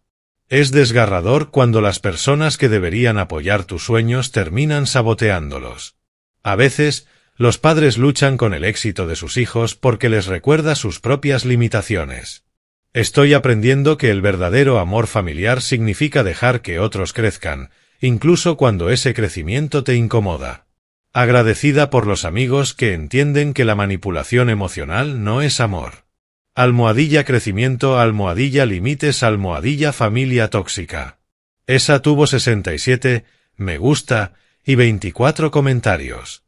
Es desgarrador cuando las personas que deberían apoyar tus sueños terminan saboteándolos. A veces, los padres luchan con el éxito de sus hijos porque les recuerda sus propias limitaciones. Estoy aprendiendo que el verdadero amor familiar significa dejar que otros crezcan, incluso cuando ese crecimiento te incomoda. Agradecida por los amigos que entienden que la manipulación emocional no es amor. _crecimiento _límites _familia tóxica. Esa tuvo 67 me gusta y 24 comentarios.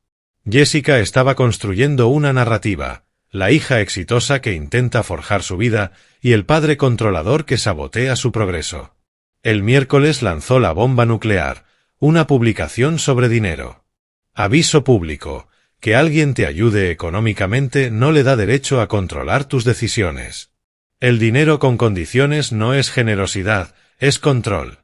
Jessica estaba construyendo una narrativa, la hija exitosa que intenta forjar su vida y el padre controlador que sabotea su progreso. El miércoles lanzó la bomba nuclear, una publicación sobre dinero. Aviso público: que alguien te ayude económicamente no le da derecho a controlar tus decisiones. El dinero con condiciones no es generosidad, es control.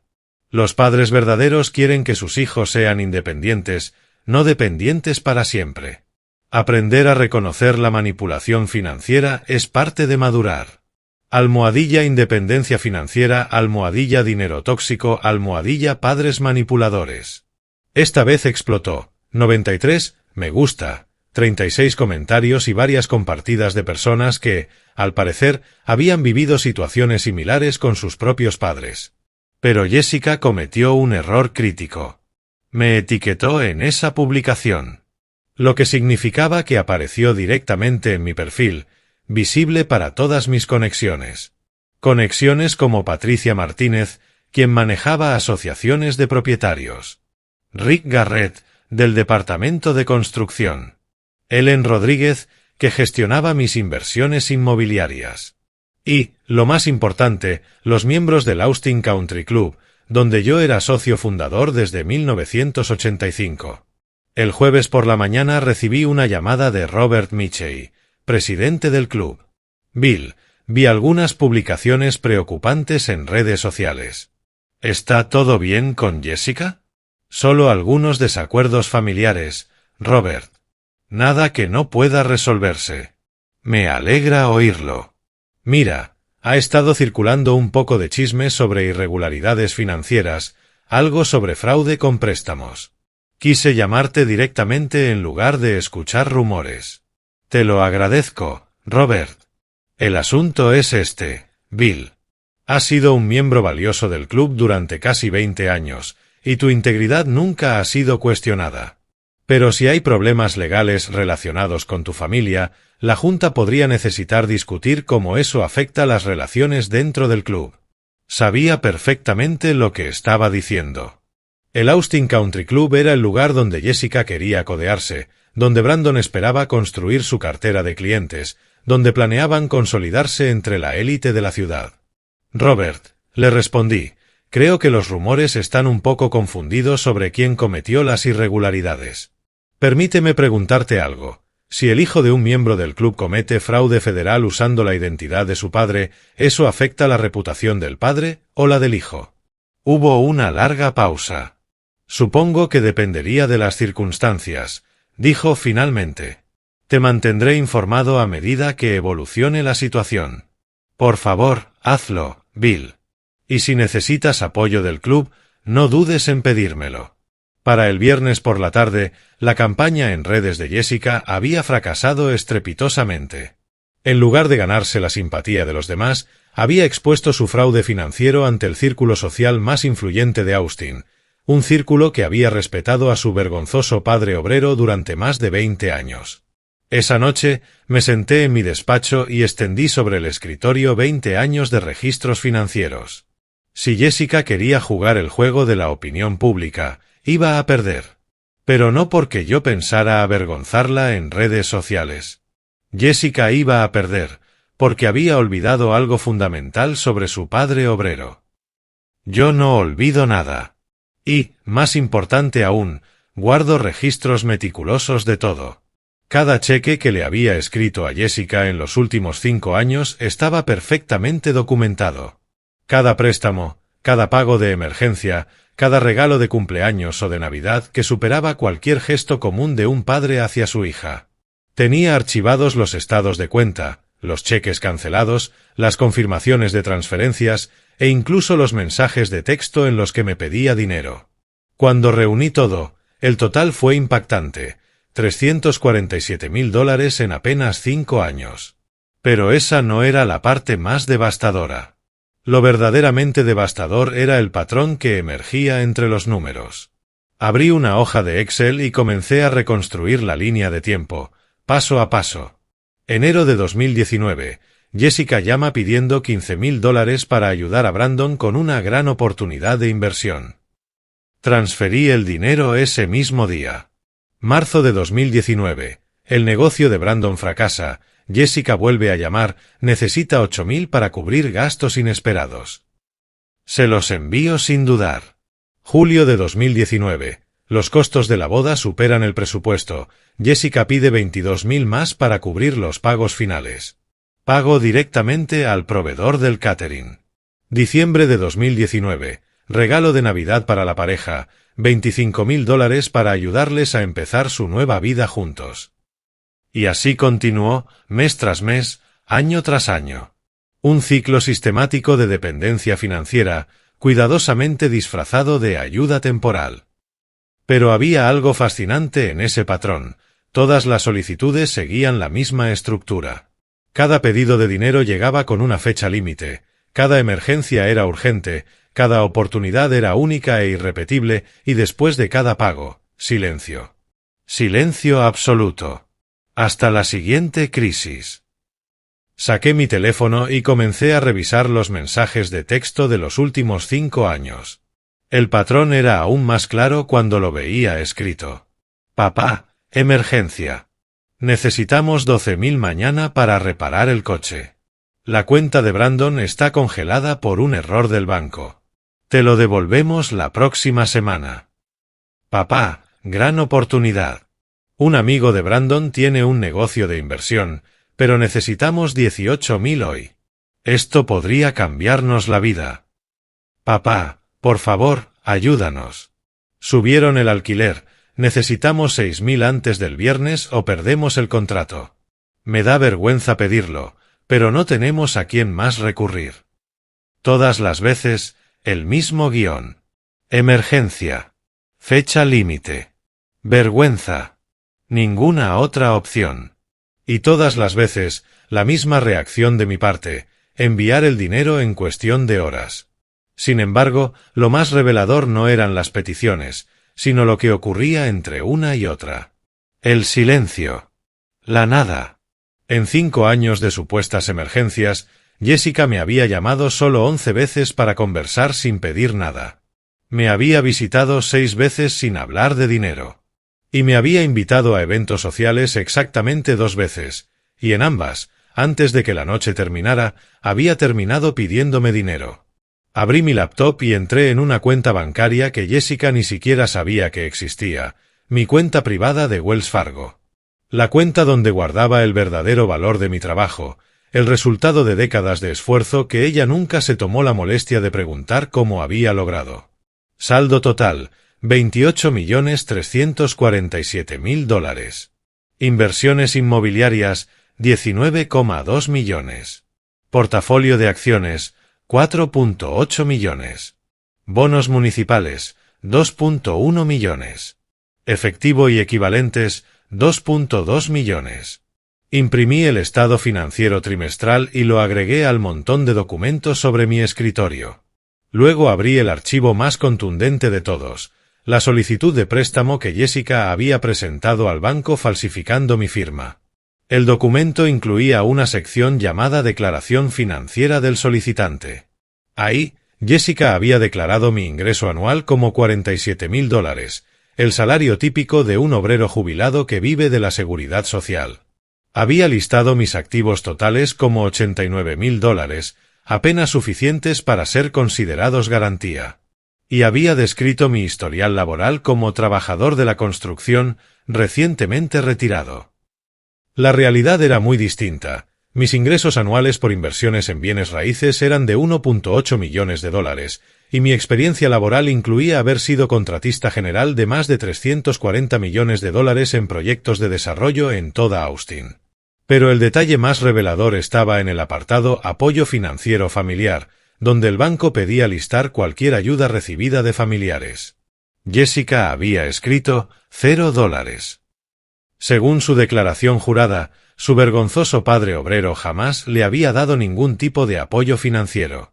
Los padres verdaderos quieren que sus hijos sean independientes, no dependientes para siempre. Aprender a reconocer la manipulación financiera es parte de madurar. _independencia financiera _dinero tóxico _padres manipuladores. Esta vez explotó. 93 me gusta, 36 comentarios y varias compartidas de personas que, al parecer, habían vivido situaciones similares con sus propios padres. Pero Jessica cometió un error crítico. Me etiquetó en esa publicación. Lo que significaba que apareció directamente en mi perfil, visible para todas mis conexiones. Conexiones como Patricia Martínez, quien manejaba asociaciones de propietarios. Rick Garrett, del Departamento de Construcción. Ellen Rodríguez, que gestionaba mis inversiones inmobiliarias. Y, lo más importante, los miembros del Austin Country Club, donde yo era socio fundador desde 1985. El jueves por la mañana recibí una llamada de Robert Mitchell, presidente del club. Bill, vi algunas publicaciones preocupantes en redes sociales. ¿Está todo bien con Jessica? Solo algunos desacuerdos familiares, Robert. Nada que no pueda resolverse. Me alegra oírlo. Mira, ha estado circulando un poco de chisme sobre irregularidades financieras, algo sobre fraude con préstamos. Quise llamarte directamente en lugar de escuchar rumores. Te lo agradezco, Robert. El asunto es este, Bill. Has sido un miembro valioso del club durante casi 20 años, y tu integridad nunca ha sido cuestionada. Pero si hay problemas legales relacionados con tu familia, la Junta podría necesitar discutir cómo eso afecta las relaciones dentro del club. Sabía perfectamente lo que estaba diciendo. El Austin Country Club era el lugar donde Jessica quería codearse, donde Brandon esperaba construir su cartera de clientes, donde planeaban consolidarse entre la élite de la ciudad. Robert, le respondí, creo que los rumores están un poco confundidos sobre quién cometió las irregularidades. Permíteme preguntarte algo. Si el hijo de un miembro del club comete fraude federal usando la identidad de su padre, ¿eso afecta la reputación del padre o la del hijo? Hubo una larga pausa. Supongo que dependería de las circunstancias, dijo finalmente. Te mantendré informado a medida que evolucione la situación. Por favor, hazlo, Bill. Y si necesitas apoyo del club, no dudes en pedírmelo. Para el viernes por la tarde, la campaña en redes de Jessica había fracasado estrepitosamente. En lugar de ganarse la simpatía de los demás, había expuesto su fraude financiero ante el círculo social más influyente de Austin, un círculo que había respetado a su vergonzoso padre obrero durante más de 20 años. Esa noche, me senté en mi despacho y extendí sobre el escritorio 20 años de registros financieros. Si Jessica quería jugar el juego de la opinión pública, iba a perder. Pero no porque yo pensara avergonzarla en redes sociales. Jessica iba a perder, porque había olvidado algo fundamental sobre su padre obrero. Yo no olvido nada. Y, más importante aún, guardo registros meticulosos de todo. Cada cheque que le había escrito a Jessica en los últimos 5 años estaba perfectamente documentado. Cada préstamo, cada pago de emergencia, cada regalo de cumpleaños o de Navidad que superaba cualquier gesto común de un padre hacia su hija. Tenía archivados los estados de cuenta, los cheques cancelados, las confirmaciones de transferencias e incluso los mensajes de texto en los que me pedía dinero. Cuando reuní todo, el total fue impactante, $347,000 en apenas 5 años. Pero esa no era la parte más devastadora. Lo verdaderamente devastador era el patrón que emergía entre los números. Abrí una hoja de Excel y comencé a reconstruir la línea de tiempo, paso a paso. Enero de 2019, Jessica llama pidiendo $15,000 para ayudar a Brandon con una gran oportunidad de inversión. Transferí el dinero ese mismo día. Marzo de 2019, el negocio de Brandon fracasa, Jessica vuelve a llamar, necesita $8,000 para cubrir gastos inesperados. Se los envío sin dudar. Julio de 2019, los costos de la boda superan el presupuesto, Jessica pide $22,000 más para cubrir los pagos finales. Pago directamente al proveedor del catering. Diciembre de 2019, regalo de Navidad para la pareja, $25,000 para ayudarles a empezar su nueva vida juntos. Y así continuó, mes tras mes, año tras año. Un ciclo sistemático de dependencia financiera, cuidadosamente disfrazado de ayuda temporal. Pero había algo fascinante en ese patrón. Todas las solicitudes seguían la misma estructura. Cada pedido de dinero llegaba con una fecha límite, cada emergencia era urgente, cada oportunidad era única e irrepetible, y después de cada pago, silencio. Silencio absoluto. Hasta la siguiente crisis. Saqué mi teléfono y comencé a revisar los mensajes de texto de los últimos 5 años. El patrón era aún más claro cuando lo veía escrito. Papá, emergencia. Necesitamos $12,000 mañana para reparar el coche. La cuenta de Brandon está congelada por un error del banco. Te lo devolvemos la próxima semana. Papá, gran oportunidad. Un amigo de Brandon tiene un negocio de inversión, pero necesitamos $18,000 hoy. Esto podría cambiarnos la vida. Papá, por favor, ayúdanos. Subieron el alquiler, necesitamos $6,000 antes del viernes o perdemos el contrato. Me da vergüenza pedirlo, pero no tenemos a quién más recurrir. Todas las veces, el mismo guión. Emergencia. Fecha límite. Vergüenza. Ninguna otra opción. Y todas las veces, la misma reacción de mi parte, enviar el dinero en cuestión de horas. Sin embargo, lo más revelador no eran las peticiones, sino lo que ocurría entre una y otra. El silencio. La nada. En 5 años de supuestas emergencias, Jessica me había llamado solo 11 veces para conversar sin pedir nada. Me había visitado 6 veces sin hablar de dinero. Y me había invitado a eventos sociales exactamente 2 veces, y en ambas, antes de que la noche terminara, había terminado pidiéndome dinero. Abrí mi laptop y entré en una cuenta bancaria que Jessica ni siquiera sabía que existía, mi cuenta privada de Wells Fargo. La cuenta donde guardaba el verdadero valor de mi trabajo, el resultado de décadas de esfuerzo que ella nunca se tomó la molestia de preguntar cómo había logrado. Saldo total, $28,347,000. Inversiones inmobiliarias, $19,2 millones. Portafolio de acciones, $4,8 millones. Bonos municipales, $2,1 millones. Efectivo y equivalentes, $2,2 millones. Imprimí el estado financiero trimestral y lo agregué al montón de documentos sobre mi escritorio. Luego abrí el archivo más contundente de todos, la solicitud de préstamo que Jessica había presentado al banco falsificando mi firma. El documento incluía una sección llamada Declaración Financiera del Solicitante. Ahí, Jessica había declarado mi ingreso anual como $47,000, el salario típico de un obrero jubilado que vive de la seguridad social. Había listado mis activos totales como $89,000, apenas suficientes para ser considerados garantía. y había descrito mi historial laboral como trabajador de la construcción recientemente retirado. La realidad era muy distinta. Mis ingresos anuales por inversiones en bienes raíces eran de 1,8 millones de dólares, y mi experiencia laboral incluía haber sido contratista general de más de 340 millones de dólares en proyectos de desarrollo en toda Austin. Pero el detalle más revelador estaba en el apartado Apoyo financiero familiar, donde el banco pedía listar cualquier ayuda recibida de familiares. Jessica había escrito $0. Según su declaración jurada, su vergonzoso padre obrero jamás le había dado ningún tipo de apoyo financiero.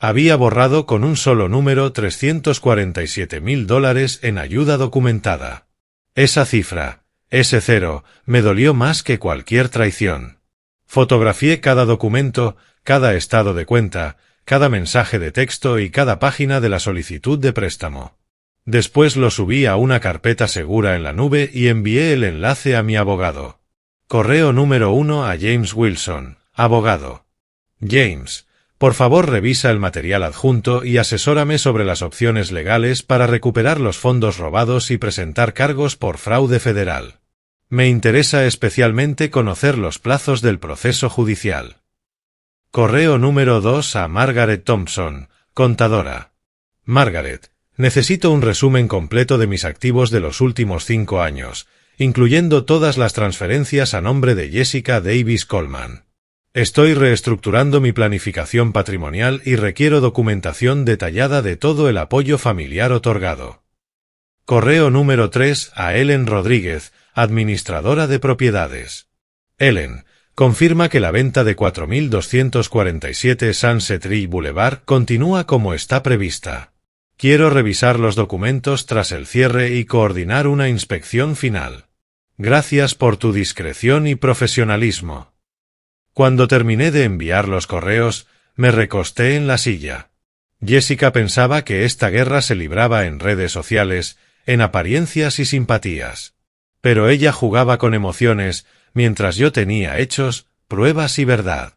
Había borrado con un solo número $347,000 en ayuda documentada. Esa cifra, ese cero, me dolió más que cualquier traición. Fotografié cada documento, cada estado de cuenta, cada mensaje de texto y cada página de la solicitud de préstamo. Después lo subí a una carpeta segura en la nube y envié el enlace a mi abogado. Correo número 1 a James Wilson, abogado. James, por favor revisa el material adjunto y asesórame sobre las opciones legales para recuperar los fondos robados y presentar cargos por fraude federal. Me interesa especialmente conocer los plazos del proceso judicial. Correo número 2 a Margaret Thompson, contadora. Margaret, necesito un resumen completo de mis activos de los últimos 5 años, incluyendo todas las transferencias a nombre de Jessica Davis Coleman. Estoy reestructurando mi planificación patrimonial y requiero documentación detallada de todo el apoyo familiar otorgado. Correo número 3 a Ellen Rodríguez, administradora de propiedades. Ellen, confirma que la venta de 4247 Sunset Tree Boulevard continúa como está prevista. Quiero revisar los documentos tras el cierre y coordinar una inspección final. Gracias por tu discreción y profesionalismo. Cuando terminé de enviar los correos, me recosté en la silla. Jessica pensaba que esta guerra se libraba en redes sociales, en apariencias y simpatías. Pero ella jugaba con emociones, mientras yo tenía hechos, pruebas y verdad.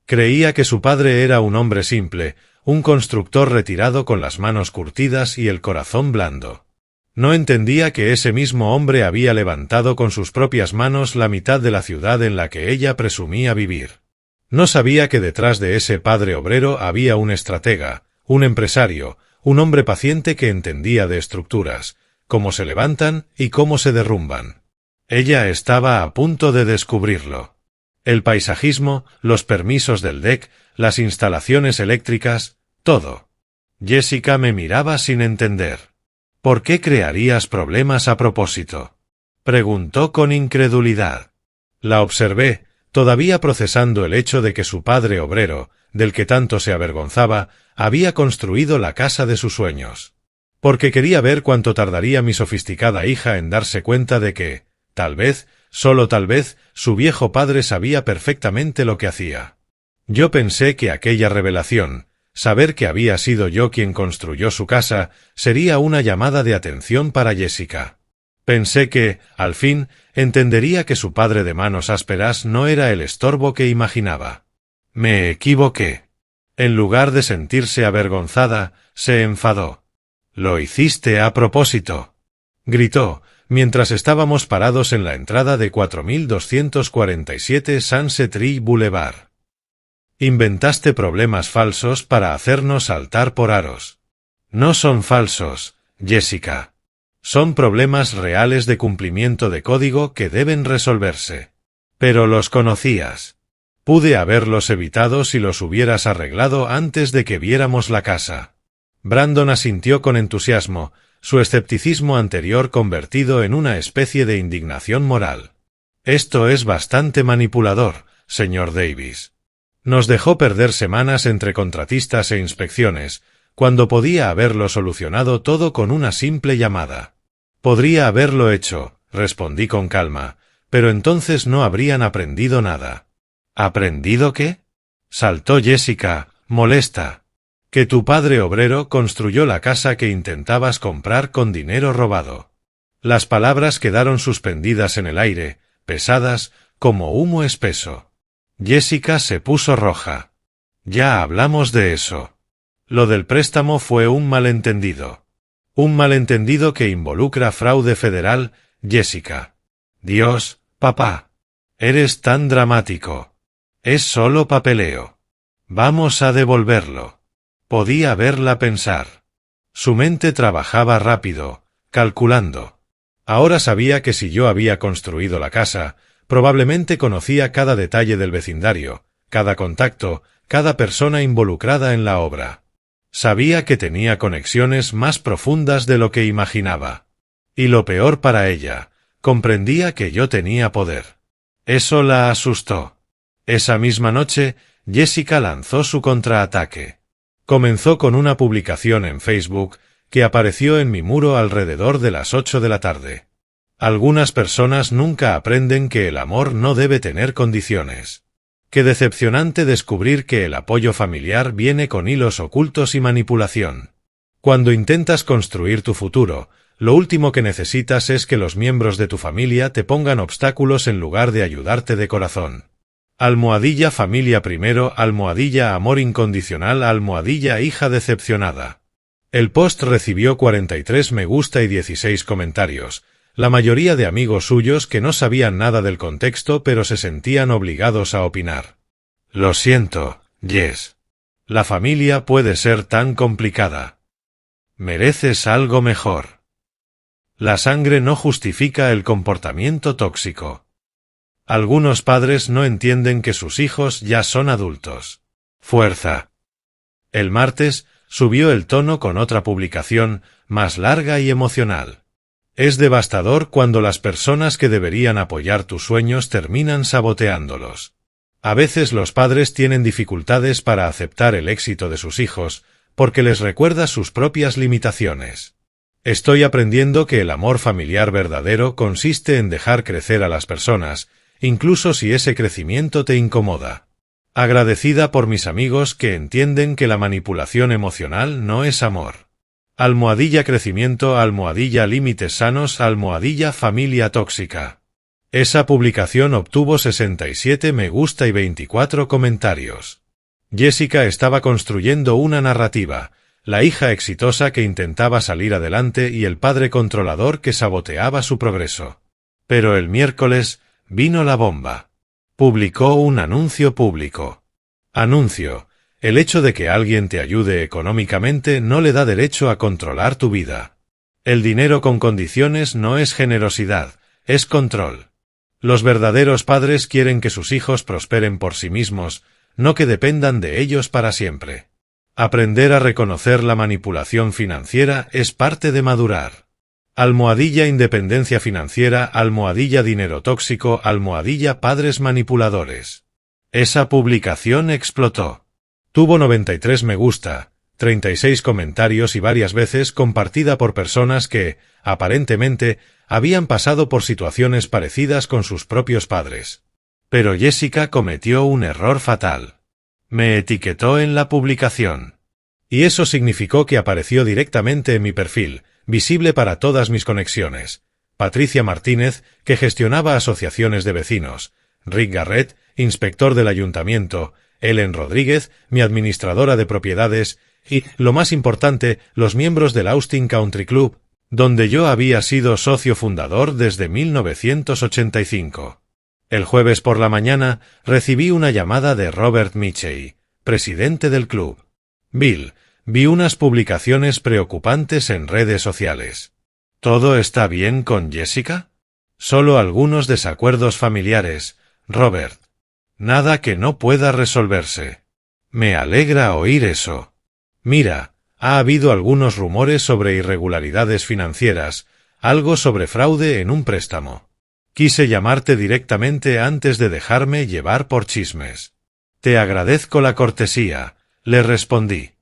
Creía que su padre era un hombre simple, un constructor retirado con las manos curtidas y el corazón blando. No entendía que ese mismo hombre había levantado con sus propias manos la mitad de la ciudad en la que ella presumía vivir. No sabía que detrás de ese padre obrero había un estratega, un empresario, un hombre paciente que entendía de estructuras, cómo se levantan y cómo se derrumban. Ella estaba a punto de descubrirlo. El paisajismo, los permisos del DEC, las instalaciones eléctricas, todo. Jessica me miraba sin entender. ¿Por qué crearías problemas a propósito? Preguntó con incredulidad. La observé, todavía procesando el hecho de que su padre obrero, del que tanto se avergonzaba, había construido la casa de sus sueños. Porque quería ver cuánto tardaría mi sofisticada hija en darse cuenta de que, tal vez, solo tal vez, su viejo padre sabía perfectamente lo que hacía. Yo pensé que aquella revelación, saber que había sido yo quien construyó su casa, sería una llamada de atención para Jessica. Pensé que, al fin, entendería que su padre de manos ásperas no era el estorbo que imaginaba. Me equivoqué. En lugar de sentirse avergonzada, se enfadó. «Lo hiciste a propósito», gritó, mientras estábamos parados en la entrada de 4247 Sunset Tree Boulevard. Inventaste problemas falsos para hacernos saltar por aros. No son falsos, Jessica. Son problemas reales de cumplimiento de código que deben resolverse. Pero los conocías. Pude haberlos evitado si los hubieras arreglado antes de que viéramos la casa. Brandon asintió con entusiasmo, su escepticismo anterior convertido en una especie de indignación moral. Esto es bastante manipulador, señor Davis. Nos dejó perder semanas entre contratistas e inspecciones, cuando podía haberlo solucionado todo con una simple llamada. Podría haberlo hecho, respondí con calma, pero entonces no habrían aprendido nada. ¿Aprendido qué? Saltó Jessica, molesta. Que tu padre obrero construyó la casa que intentabas comprar con dinero robado. Las palabras quedaron suspendidas en el aire, pesadas, como humo espeso. Jessica se puso roja. Ya hablamos de eso. Lo del préstamo fue un malentendido. Un malentendido que involucra fraude federal, Jessica. Dios, papá. Eres tan dramático. Es solo papeleo. Vamos a devolverlo. Podía verla pensar. Su mente trabajaba rápido, calculando. Ahora sabía que si yo había construido la casa, probablemente conocía cada detalle del vecindario, cada contacto, cada persona involucrada en la obra. Sabía que tenía conexiones más profundas de lo que imaginaba. Y lo peor para ella, comprendía que yo tenía poder. Eso la asustó. Esa misma noche, Jessica lanzó su contraataque. Comenzó con una publicación en Facebook que apareció en mi muro alrededor de las 8 de la tarde. Algunas personas nunca aprenden que el amor no debe tener condiciones. Qué decepcionante descubrir que el apoyo familiar viene con hilos ocultos y manipulación. Cuando intentas construir tu futuro, lo último que necesitas es que los miembros de tu familia te pongan obstáculos en lugar de ayudarte de corazón. Almohadilla familia primero, almohadilla amor incondicional, almohadilla hija decepcionada. El post recibió 43 me gusta y 16 comentarios, la mayoría de amigos suyos que no sabían nada del contexto pero se sentían obligados a opinar. Lo siento, Jess. La familia puede ser tan complicada. Mereces algo mejor. La sangre no justifica el comportamiento tóxico. Algunos padres no entienden que sus hijos ya son adultos. Fuerza. El martes, subió el tono con otra publicación, más larga y emocional. Es devastador cuando las personas que deberían apoyar tus sueños terminan saboteándolos. A veces los padres tienen dificultades para aceptar el éxito de sus hijos, porque les recuerda sus propias limitaciones. Estoy aprendiendo que el amor familiar verdadero consiste en dejar crecer a las personas, incluso si ese crecimiento te incomoda. Agradecida por mis amigos que entienden que la manipulación emocional no es amor. Almohadilla crecimiento, almohadilla límites sanos, almohadilla familia tóxica. Esa publicación obtuvo 67 me gusta y 24 comentarios. Jessica estaba construyendo una narrativa, la hija exitosa que intentaba salir adelante y el padre controlador que saboteaba su progreso. Pero el miércoles, vino la bomba. Publicó un anuncio público. Anuncio. El hecho de que alguien te ayude económicamente no le da derecho a controlar tu vida. El dinero con condiciones no es generosidad, es control. Los verdaderos padres quieren que sus hijos prosperen por sí mismos, no que dependan de ellos para siempre. Aprender a reconocer la manipulación financiera es parte de madurar. Almohadilla independencia financiera, almohadilla dinero tóxico, almohadilla padres manipuladores. Esa publicación explotó. Tuvo 93 me gusta, 36 comentarios y varias veces compartida por personas que, aparentemente, habían pasado por situaciones parecidas con sus propios padres. Pero Jessica cometió un error fatal. Me etiquetó en la publicación. Y eso significó que apareció directamente en mi perfil, visible para todas mis conexiones. Patricia Martínez, que gestionaba asociaciones de vecinos, Rick Garrett, inspector del ayuntamiento, Ellen Rodríguez, mi administradora de propiedades, y, lo más importante, los miembros del Austin Country Club, donde yo había sido socio fundador desde 1985. El jueves por la mañana recibí una llamada de Robert Mitchell, presidente del club. Bill, vi unas publicaciones preocupantes en redes sociales. ¿Todo está bien con Jessica? Solo algunos desacuerdos familiares, Robert. Nada que no pueda resolverse. Me alegra oír eso. Mira, ha habido algunos rumores sobre irregularidades financieras, algo sobre fraude en un préstamo. Quise llamarte directamente antes de dejarme llevar por chismes. Te agradezco la cortesía, le respondí.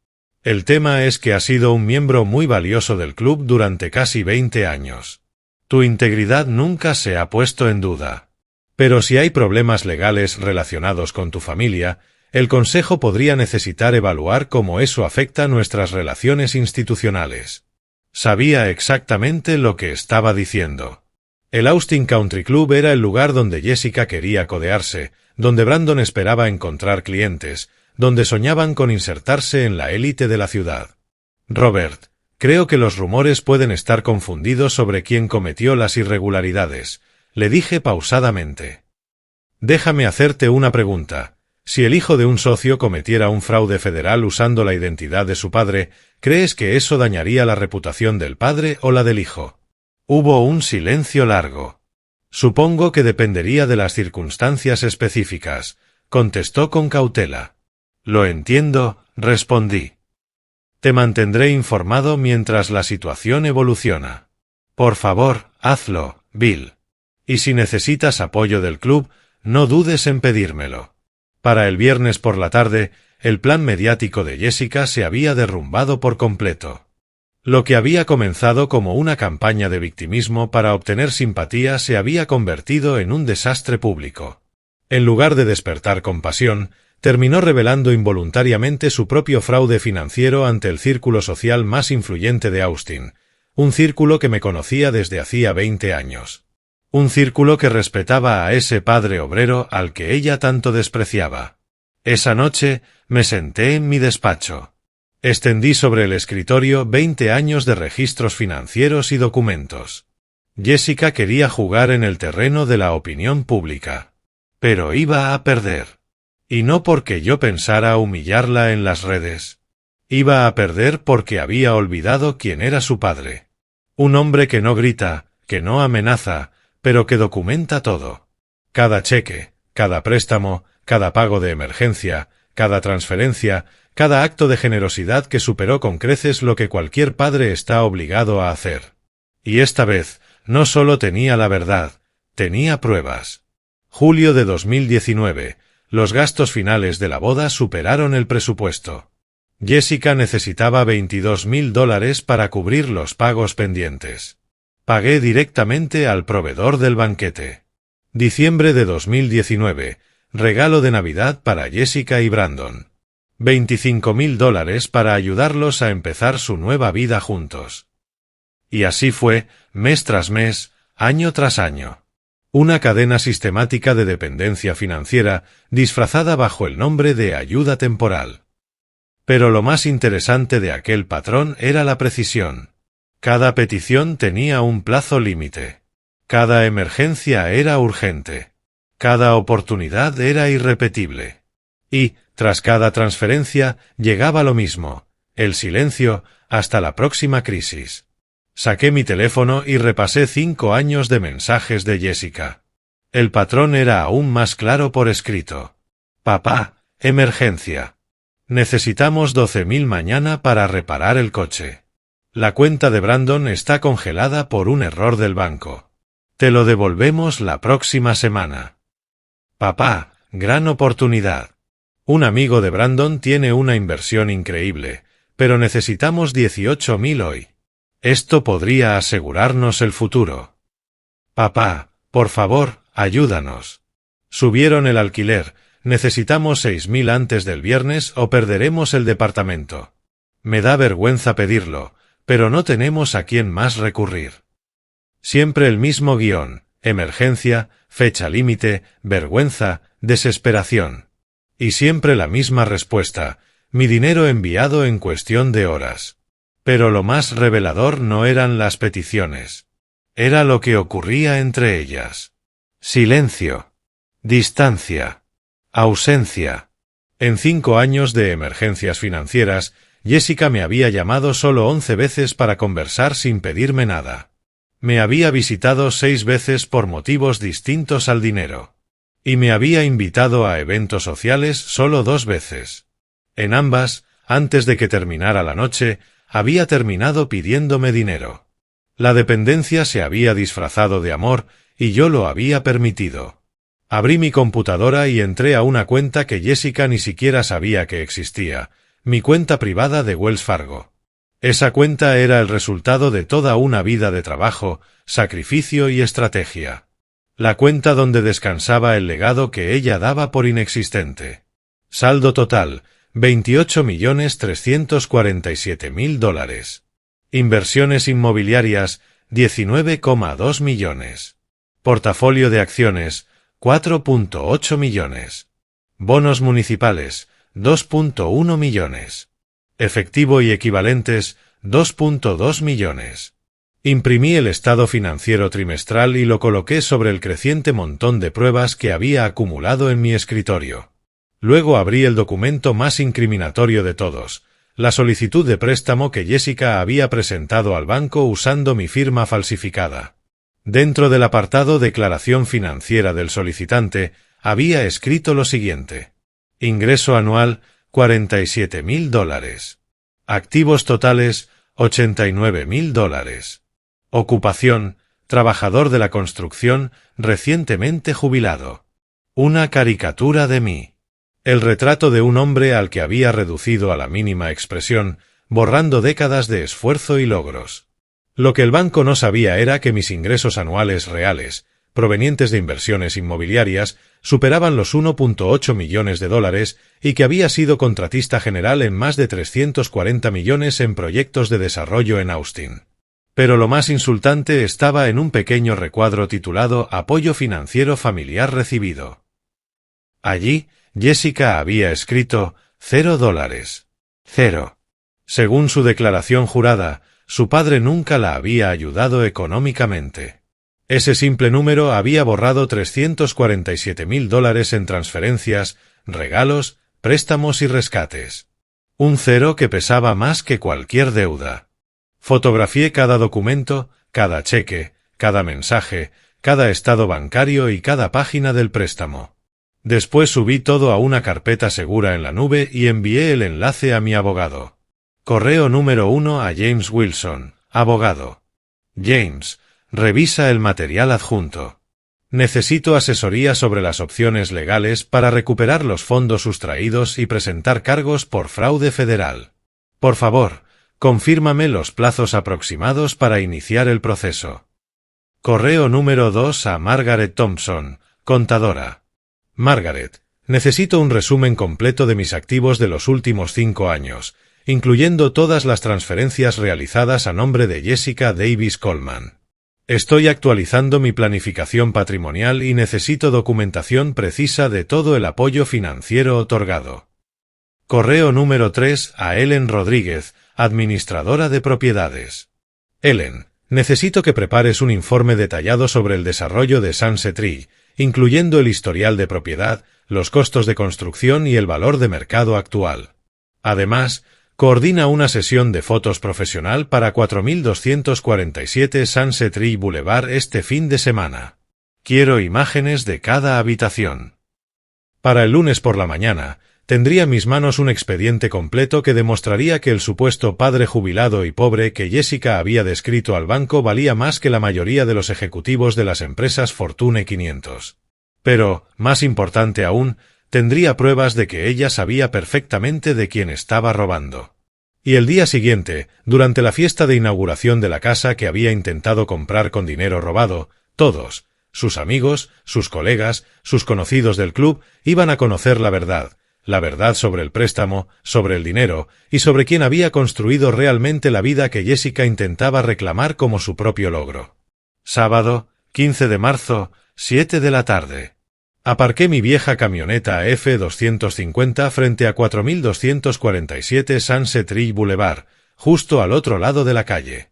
El tema es que has sido un miembro muy valioso del club durante casi 20 años. Tu integridad nunca se ha puesto en duda. Pero si hay problemas legales relacionados con tu familia, el Consejo podría necesitar evaluar cómo eso afecta nuestras relaciones institucionales. Sabía exactamente lo que estaba diciendo. El Austin Country Club era el lugar donde Jessica quería codearse, donde Brandon esperaba encontrar clientes, donde soñaban con insertarse en la élite de la ciudad. Robert, creo que los rumores pueden estar confundidos sobre quién cometió las irregularidades, le dije pausadamente. Déjame hacerte una pregunta. Si el hijo de un socio cometiera un fraude federal usando la identidad de su padre, ¿crees que eso dañaría la reputación del padre o la del hijo? Hubo un silencio largo. Supongo que dependería de las circunstancias específicas, contestó con cautela. Lo entiendo, respondí. Te mantendré informado mientras la situación evoluciona. Por favor, hazlo, Bill. Y si necesitas apoyo del club, no dudes en pedírmelo. Para el viernes por la tarde, el plan mediático de Jessica se había derrumbado por completo. Lo que había comenzado como una campaña de victimismo para obtener simpatía se había convertido en un desastre público. En lugar de despertar compasión, terminó revelando involuntariamente su propio fraude financiero ante el círculo social más influyente de Austin, un círculo que me conocía desde hacía 20 años. Un círculo que respetaba a ese padre obrero al que ella tanto despreciaba. Esa noche me senté en mi despacho. Extendí sobre el escritorio 20 años de registros financieros y documentos. Jessica quería jugar en el terreno de la opinión pública. Pero iba a perder. Y no porque yo pensara humillarla en las redes. Iba a perder porque había olvidado quién era su padre. Un hombre que no grita, que no amenaza, pero que documenta todo. Cada cheque, cada préstamo, cada pago de emergencia, cada transferencia, cada acto de generosidad que superó con creces lo que cualquier padre está obligado a hacer. Y esta vez, no solo tenía la verdad, tenía pruebas. Julio de 2019, los gastos finales de la boda superaron el presupuesto. Jessica necesitaba $22,000 para cubrir los pagos pendientes. Pagué directamente al proveedor del banquete. Diciembre de 2019, regalo de Navidad para Jessica y Brandon. $25,000 para ayudarlos a empezar su nueva vida juntos. Y así fue, mes tras mes, año tras año. Una cadena sistemática de dependencia financiera disfrazada bajo el nombre de ayuda temporal. Pero lo más interesante de aquel patrón era la precisión. Cada petición tenía un plazo límite. Cada emergencia era urgente. Cada oportunidad era irrepetible. Y, tras cada transferencia, llegaba lo mismo, el silencio, hasta la próxima crisis. Saqué mi teléfono y repasé 5 años de mensajes de Jessica. El patrón era aún más claro por escrito. Papá, emergencia. Necesitamos 12,000 mañana para reparar el coche. La cuenta de Brandon está congelada por un error del banco. Te lo devolvemos la próxima semana. Papá, gran oportunidad. Un amigo de Brandon tiene una inversión increíble, pero necesitamos 18,000 hoy. Esto podría asegurarnos el futuro. Papá, por favor, ayúdanos. Subieron el alquiler, necesitamos 6,000 antes del viernes o perderemos el departamento. Me da vergüenza pedirlo, pero no tenemos a quién más recurrir. Siempre el mismo guión, emergencia, fecha límite, vergüenza, desesperación. Y siempre la misma respuesta, mi dinero enviado en cuestión de horas. Pero lo más revelador no eran las peticiones. Era lo que ocurría entre ellas. Silencio. Distancia. Ausencia. En 5 años de emergencias financieras, Jessica me había llamado solo 11 veces para conversar sin pedirme nada. Me había visitado 6 veces por motivos distintos al dinero. Y me había invitado a eventos sociales solo 2 veces. En ambas, antes de que terminara la noche, había terminado pidiéndome dinero. La dependencia se había disfrazado de amor y yo lo había permitido. Abrí mi computadora y entré a una cuenta que Jessica ni siquiera sabía que existía, mi cuenta privada de Wells Fargo. Esa cuenta era el resultado de toda una vida de trabajo, sacrificio y estrategia. La cuenta donde descansaba el legado que ella daba por inexistente. Saldo total, $28,347,000. Inversiones inmobiliarias, 19,2 millones. Portafolio de acciones, 4,8 millones. Bonos municipales, 2.1 millones. Efectivo y equivalentes, 2.2 millones. Imprimí el estado financiero trimestral y lo coloqué sobre el creciente montón de pruebas que había acumulado en mi escritorio. Luego abrí el documento más incriminatorio de todos, la solicitud de préstamo que Jessica había presentado al banco usando mi firma falsificada. Dentro del apartado Declaración financiera del solicitante, había escrito lo siguiente: ingreso anual, $47.000. Activos totales, $89.000. Ocupación, trabajador de la construcción, recientemente jubilado. Una caricatura de mí. El retrato de un hombre al que había reducido a la mínima expresión, borrando décadas de esfuerzo y logros. Lo que el banco no sabía era que mis ingresos anuales reales, provenientes de inversiones inmobiliarias, superaban los $1.8 millones y que había sido contratista general en más de 340 millones en proyectos de desarrollo en Austin. Pero lo más insultante estaba en un pequeño recuadro titulado Apoyo financiero familiar recibido. Allí, Jessica había escrito $0. 0. Según su declaración jurada, su padre nunca la había ayudado económicamente. Ese simple número había borrado $347.000 en transferencias, regalos, préstamos y rescates. Un cero que pesaba más que cualquier deuda. Fotografié cada documento, cada cheque, cada mensaje, cada estado bancario y cada página del préstamo. Después subí todo a una carpeta segura en la nube y envié el enlace a mi abogado. Correo número 1 a James Wilson, abogado. James, revisa el material adjunto. Necesito asesoría sobre las opciones legales para recuperar los fondos sustraídos y presentar cargos por fraude federal. Por favor, confírmame los plazos aproximados para iniciar el proceso. Correo número 2 a Margaret Thompson, contadora. Margaret, necesito un resumen completo de mis activos de los últimos 5 años, incluyendo todas las transferencias realizadas a nombre de Jessica Davis Coleman. Estoy actualizando mi planificación patrimonial y necesito documentación precisa de todo el apoyo financiero otorgado. Correo número 3 a Ellen Rodríguez, administradora de propiedades. Ellen, necesito que prepares un informe detallado sobre el desarrollo de Sunset Ridge, incluyendo el historial de propiedad, los costos de construcción y el valor de mercado actual. Además, coordina una sesión de fotos profesional para 4247 Sunset Ridge Boulevard este fin de semana. Quiero imágenes de cada habitación. Para el lunes por la mañana, tendría en mis manos un expediente completo que demostraría que el supuesto padre jubilado y pobre que Jessica había descrito al banco valía más que la mayoría de los ejecutivos de las empresas Fortune 500. Pero, más importante aún, tendría pruebas de que ella sabía perfectamente de quién estaba robando. Y el día siguiente, durante la fiesta de inauguración de la casa que había intentado comprar con dinero robado, todos, sus amigos, sus colegas, sus conocidos del club, iban a conocer la verdad sobre el préstamo, sobre el dinero, y sobre quién había construido realmente la vida que Jessica intentaba reclamar como su propio logro. Sábado, 15 de marzo, 7 de la tarde. Aparqué mi vieja camioneta F-250 frente a 4247 Sunset Ridge Boulevard, justo al otro lado de la calle.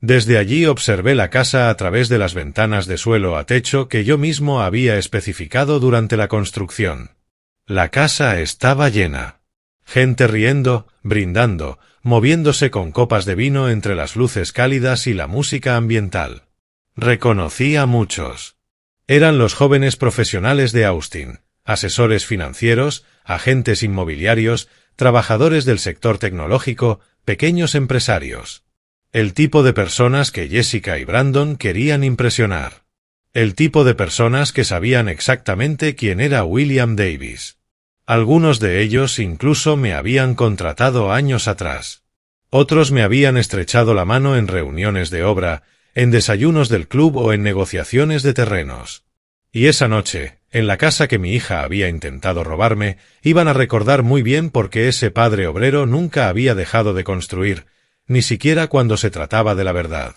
Desde allí observé la casa a través de las ventanas de suelo a techo que yo mismo había especificado durante la construcción. La casa estaba llena. Gente riendo, brindando, moviéndose con copas de vino entre las luces cálidas y la música ambiental. Reconocí a muchos. Eran los jóvenes profesionales de Austin, asesores financieros, agentes inmobiliarios, trabajadores del sector tecnológico, pequeños empresarios. El tipo de personas que Jessica y Brandon querían impresionar. El tipo de personas que sabían exactamente quién era William Davis. Algunos de ellos incluso me habían contratado años atrás. Otros me habían estrechado la mano en reuniones de obra, en desayunos del club o en negociaciones de terrenos. Y esa noche, en la casa que mi hija había intentado robarme, iban a recordar muy bien por qué ese padre obrero nunca había dejado de construir, ni siquiera cuando se trataba de la verdad.